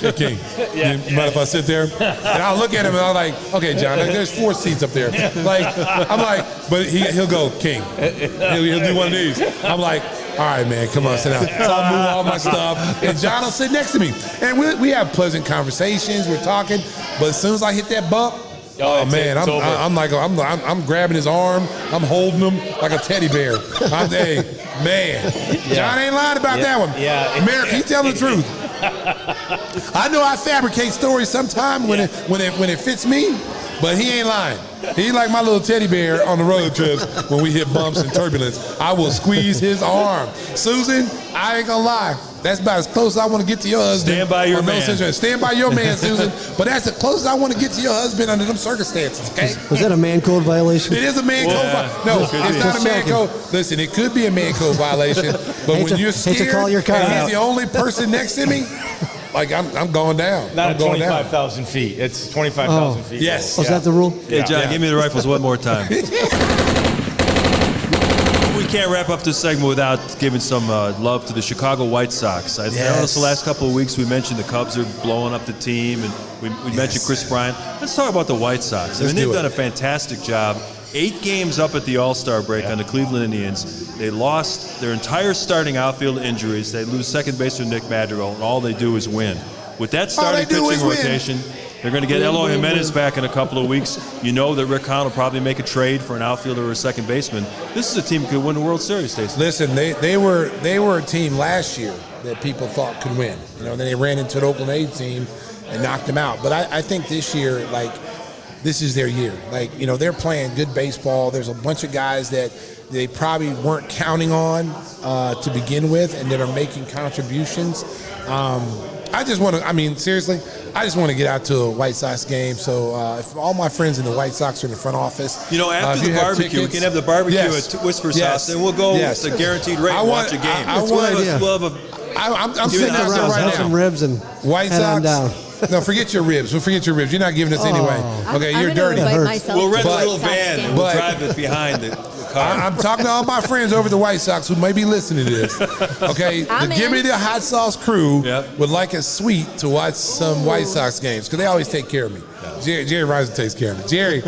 Hey, King, you mind if I sit there?" And I'll look at him and I'm like, "Okay, John, there's 4 seats up there." I'm like, but he'll go, "King." He'll do one of these. I'm like, "All right, man, come on, sit down." So I'll move all my stuff, and John will sit next to me, and we have pleasant conversations. We're talking, but as soon as I hit that bump, man, I'm grabbing his arm. I'm holding him like a teddy bear. Hey, man, John ain't lying about that one. Yeah, Merrick, he's telling the truth. I know I fabricate stories sometimes when it fits me, but he ain't lying. He's like my little teddy bear on the road trips when we hit bumps and turbulence. I will squeeze his arm. Susan, I ain't gonna lie. That's about as close as I want to get to your husband. Stand by your man. Stand by your man, Susan. But that's the closest I want to get to your husband under them circumstances, okay? Was that a man code violation? It is a man code violation. No, it's not a man code. Listen, it could be a man code violation, but when you're scared to call your car and out. he's the only person next to me, like I'm going down. Not I'm going 25,000 feet. It's 25,000 feet. Yes. Was that the rule? Hey, John, give me the rifles one more time. We can't wrap up this segment without giving some love to the Chicago White Sox. I noticed the last couple of weeks we mentioned the Cubs are blowing up the team, and we mentioned Chris Bryant. Let's talk about the White Sox. I mean, they've done a fantastic job. 8 games up at the All-Star break on the Cleveland Indians. They lost their entire starting outfield to injuries. They lose second baseman Nick Madrigal, and all they do is win. With that starting pitching rotation, they're going to get Eloy Jimenez back in a couple of weeks. You know that Rick Hahn will probably make a trade for an outfielder or a second baseman. This is a team that could win the World Series, Stacey. Listen, they were a team last year that people thought could win. Then they ran into an Oakland A's team and knocked them out. But I think this year, this is their year. They're playing good baseball. There's a bunch of guys that they probably weren't counting on to begin with and that are making contributions. I just want to, seriously, I just want to get out to a White Sox game. So if all my friends in the White Sox are in the front office. After the barbecue, we can have the barbecue at Whisper's house, and we'll go with the guaranteed rate and watch a game. I'm sitting there right now. Some ribs and White Sox. down. No, forget your ribs. You're not giving us anyway. Okay, you're dirty. We'll rent a little van and we'll drive it behind the car. I'm talking to all my friends over the White Sox who may be listening to this. Okay, the Gimme the Hot Sauce crew would like a suite to watch some White Sox games because they always take care of me. Jerry Rising takes care of me. Jerry,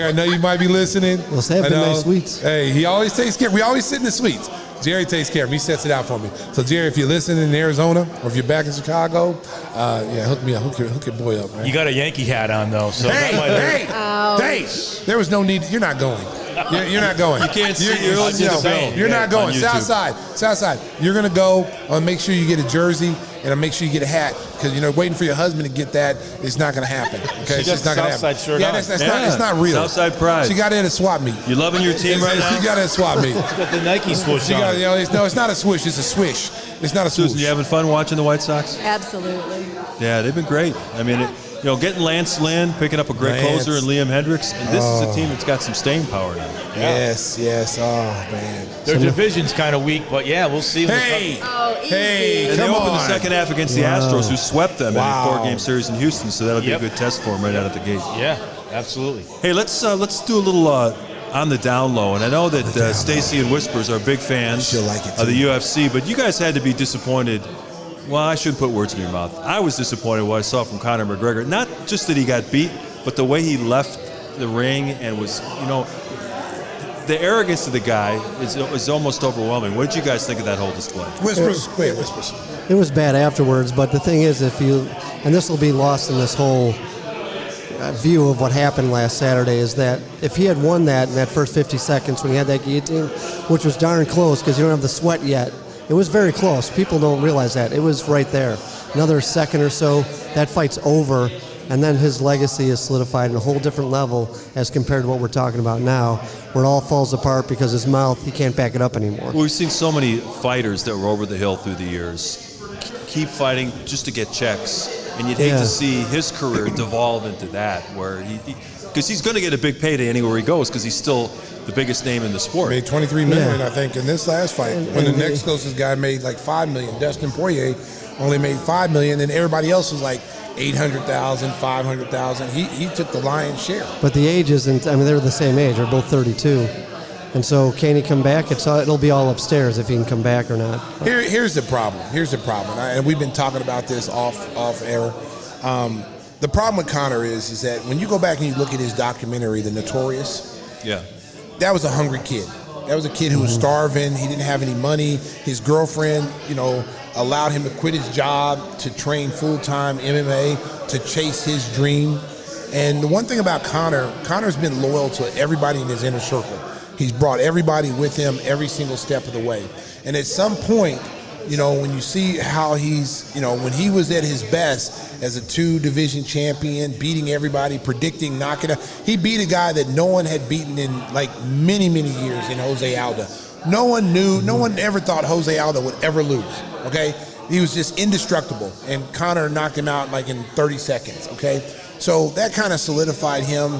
I know you might be listening. Let's have the nice suites. Hey, he always takes care. We always sit in the suites. Jerry takes care of me. He sets it out for me. So, Jerry, if you're listening in Arizona or if you're back in Chicago, hook me up. Hook your boy up, man. You got a Yankee hat on, though. So hey, there was no need. You're not going. You're not going. You can't see. You're not going. Southside. You're going to go. Make sure you get a jersey and make sure you get a hat because waiting for your husband to get that. It's not going to happen. Okay, it's just not going to happen. Shirt it's not real. Southside pride. She got it at a swap meet. You loving your team right now? She got it at a swap meet. She got the Nike swoosh on. No, it's not a swoosh. It's a swish. It's not a swoosh. Susan, you having fun watching the White Sox? Absolutely. Yeah, they've been great. Getting Lance Lynn, picking up a great closer in Liam Hendricks. And this is a team that's got some staying power now. Yes. Oh, man. Their division's kind of weak, but we'll see. Hey, and they opened the second half against the Astros, who swept them in a 4-game series in Houston. So that'll be a good test for them right out of the gate. Yeah, absolutely. Hey, let's do a little on the down low. And I know that Stacey and Whispers are big fans of the UFC, but you guys had to be disappointed. Well, I shouldn't put words in your mouth. I was disappointed what I saw from Conor McGregor. Not just that he got beat, but the way he left the ring and was, the arrogance of the guy is almost overwhelming. What did you guys think of that whole display? Whispers. It was bad afterwards, but the thing is, and this will be lost in this whole view of what happened last Saturday, is that if he had won that in that first 50 seconds when he had that guillotine, which was darn close because you don't have the sweat yet, it was very close. People don't realize that. It was right there. Another second or so, that fight's over, and then his legacy is solidified in a whole different level as compared to what we're talking about now, where it all falls apart because his mouth, he can't back it up anymore. Well, we've seen so many fighters that were over the hill through the years keep fighting just to get checks, and you'd hate to see his career devolve into that, where because he's going to get a big payday anywhere he goes because he's still the biggest name in the sport. Made $23 million, Yeah. I think, in this last fight. When the next closest guy made like $5 million. Dustin Poirier only made $5 million, and everybody else was like $800,000, $500,000. He took the lion's share. But the age isn't. I mean, they're the same age. They're both 32, and so can he come back? It'll be all upstairs if he can come back or not. Here's the problem. And we've been talking about this off air. The problem with Conor is that when you go back and you look at his documentary, The Notorious, Yeah. that was a hungry kid. That was a kid who was starving. He didn't have any money. His girlfriend, allowed him to quit his job to train full-time MMA to chase his dream. And the one thing about Conor's been loyal to everybody in his inner circle. He's brought everybody with him every single step of the way. And at some point, when you see how he's, when he was at his best as a 2-division champion, beating everybody, predicting, knocking out, he beat a guy that no one had beaten in like many, many years in Jose Aldo. No one ever thought Jose Aldo would ever lose, okay? He was just indestructible, and Conor knocked him out like in 30 seconds, okay? So that kind of solidified him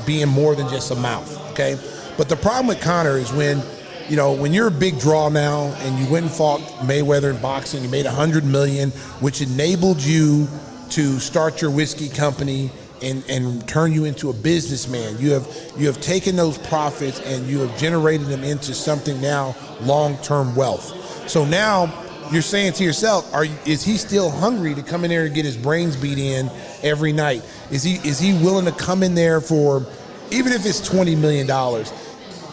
being more than just a mouth, okay? But the problem with Conor is when you're a big draw now and you went and fought Mayweather in boxing, you made $100 million, which enabled you to start your whiskey company and turn you into a businessman. You have taken those profits and you have generated them into something now long-term wealth. So now you're saying to yourself, is he still hungry to come in there and get his brains beat in every night? Is he willing to come in there for, even if it's $20 million?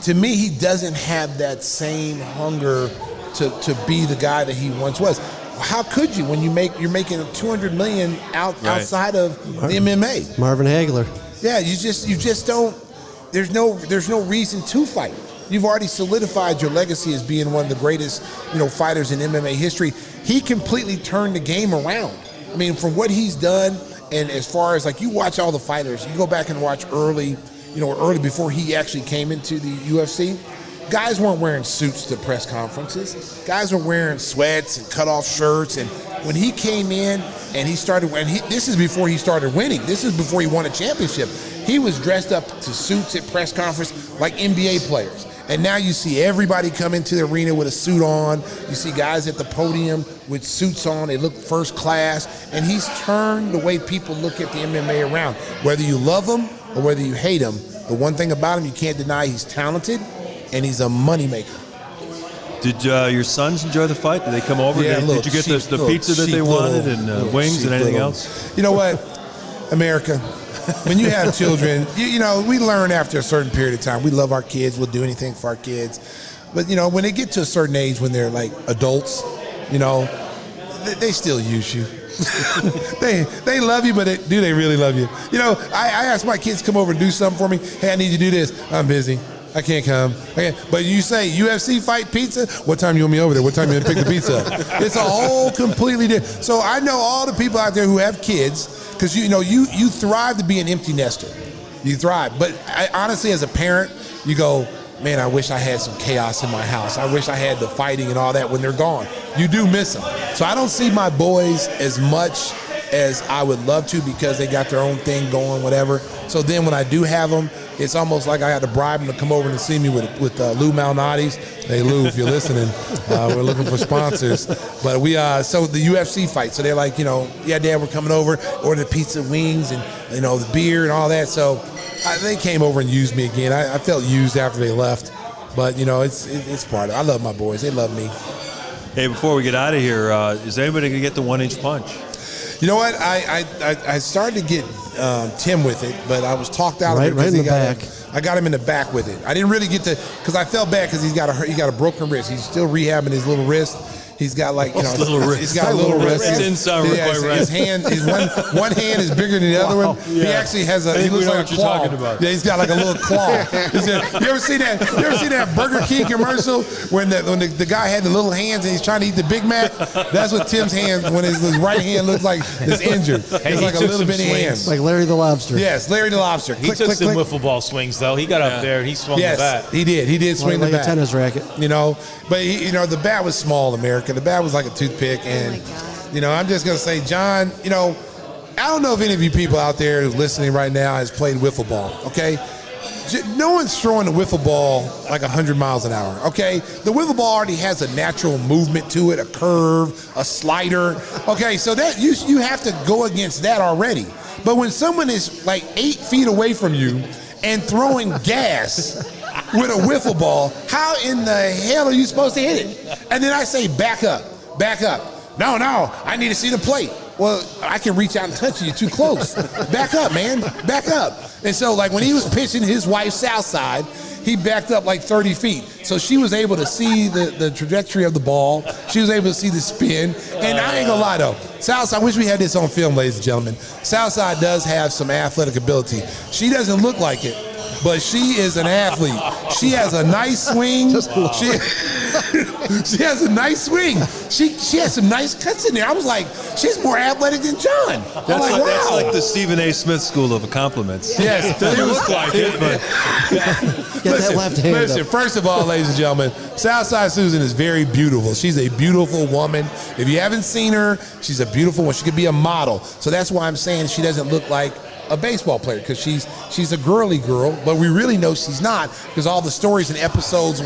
To me, he doesn't have that same hunger to be the guy that he once was. How could you when you're making $200 million outside of the MMA? Marvin Hagler. Yeah, you just don't. There's no reason to fight. You've already solidified your legacy as being one of the greatest, fighters in MMA history. He completely turned the game around. I mean, from what he's done, and as far as like you watch all the fighters, you go back and watch early before he actually came into the UFC. Guys weren't wearing suits to press conferences. Guys were wearing sweats and cut-off shirts. And when he came in and he started, this is before he started winning. This is before he won a championship. He was dressed up to suits at press conference like NBA players. And now you see everybody come into the arena with a suit on. You see guys at the podium with suits on. They look first class. And he's turned the way people look at the MMA around. Whether you love him or whether you hate him, the one thing about him you can't deny, he's talented. And he's a moneymaker. Did your sons enjoy the fight? Did they come over? Yeah, did you get the pizza that they wanted and wings and anything else? You know what, America, when you have children, we learn after a certain period of time. We love our kids. We'll do anything for our kids. But, when they get to a certain age when they're like adults, they still use you. they love you, but do they really love you? I ask my kids to come over and do something for me. Hey, I need you to do this. I'm busy. I can't come. But you say UFC fight pizza. What time you want me over there? What time you want to pick the pizza up? It's a whole completely different. So I know all the people out there who have kids because you thrive to be an empty nester. You thrive. But honestly, as a parent, you go, man, I wish I had some chaos in my house. I wish I had the fighting and all that when they're gone. You do miss them. So I don't see my boys as much as I would love to because they got their own thing going, whatever. So then when I do have them, it's almost like I had to bribe them to come over and see me with Lou Malnati's. Hey, Lou, if you're listening, we're looking for sponsors. But so the UFC fight. So they're like, yeah, Dad, we're coming over, order the pizza, wings, and, the beer and all that. So they came over and used me again. I felt used after they left. But, it's part of it. I love my boys. They love me. Hey, before we get out of here, is anybody going to get the 1-inch punch? You know what? I started to get Tim with it, but I was talked out of it. Right in the back. I got him in the back with it. I didn't really get to, because I felt bad because he got a broken wrist. He's still rehabbing his little wrist. He's got little wrist. He's got a little wrist. That didn't sound quite right. His hand, one hand is bigger than the other one. Yeah. He actually has he looks like a claw. Yeah, he's got like a little claw. You ever see that Burger King commercial when the guy had the little hands and he's trying to eat the Big Mac? That's what Tim's hand, when his right hand looks like it's injured. It's like a little bitty hand. Like Larry the Lobster. Yes, Larry the Lobster. He took some wiffle ball swings though. He got up there and he swung the bat. He did. He did swing the bat. Like a tennis racket. But the bat was small, America. The bat was like a toothpick, and I'm just gonna say, John. I don't know if any of you people out there who's listening right now has played wiffle ball. Okay, No one's throwing a wiffle ball like 100 miles an hour, okay? The wiffle ball already has a natural movement to it, a curve, a slider. Okay, so that you have to go against that already. But when someone is like 8 feet away from you and throwing gas with a wiffle ball, how in the hell are you supposed to hit it? And then I say, back up. No, I need to see the plate. Well, I can reach out and touch you. You're too close. Back up, man. Back up. And so, like, when he was pitching his wife Southside, he backed up like 30 feet. So she was able to see the trajectory of the ball. She was able to see the spin. And I ain't gonna lie, though. Southside, I wish we had this on film, ladies and gentlemen. Southside does have some athletic ability. She doesn't look like it, but she is an athlete. She has a nice swing. She has a nice swing. She has some nice cuts in there. I was like, she's more athletic than John. That's like the Stephen A. Smith school of compliments. Yes, Doesn't look like it, but Get that left hand listen, up. first of all, ladies and gentlemen, Southside Susan is very beautiful. She's a beautiful woman. If you haven't seen her, she's a beautiful one. She could be a model. So that's why I'm saying she doesn't look like a baseball player, because she's a girly girl, but we really know she's not, because all the stories and episodes,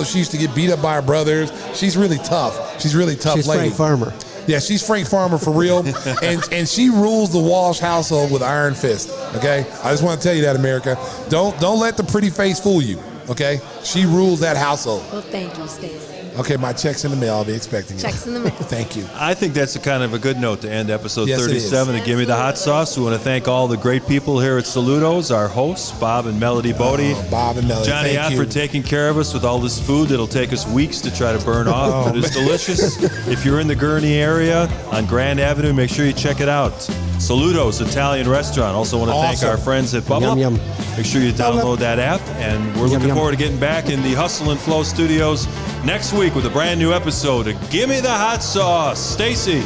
she used to get beat up by her brothers. She's really tough. She's really tough. She's lady. Frank Farmer. Yeah, she's Frank Farmer for real, and she rules the Walsh household with iron fist. Okay, I just want to tell you that, America. Don't let the pretty face fool you. Okay, she rules that household. Well, thank you, Stacey. Okay, my check's in the mail. I'll be expecting it. Checks in the mail. Thank you. I think that's a kind of a good note to end episode Yes, it 37 of Gimme the Hot Sauce. We want to thank all the great people here at Salutos, our hosts, Bob and Melody Bodie. Bob and Melody, Johnny thank Ott you. for taking care of us with all this food that'll take us weeks to try to burn off, but it's delicious. If you're in the Gurnee area on Grand Avenue, make sure you check it out. Salutos Italian Restaurant. Also want to thank Awesome. our friends at Bubble. Yum, yum. Make sure you download that app, and we're looking yum. forward to getting back in the Hustle and Flow studios next week with a brand new episode of Gimme the Hot Sauce. Stacey.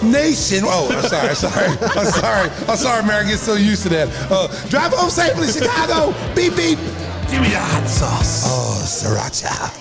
Nation. Oh, I'm sorry, Mary. I get so used to that. Drive home safely, Chicago. Beep, beep. Give me the hot sauce. Oh, sriracha.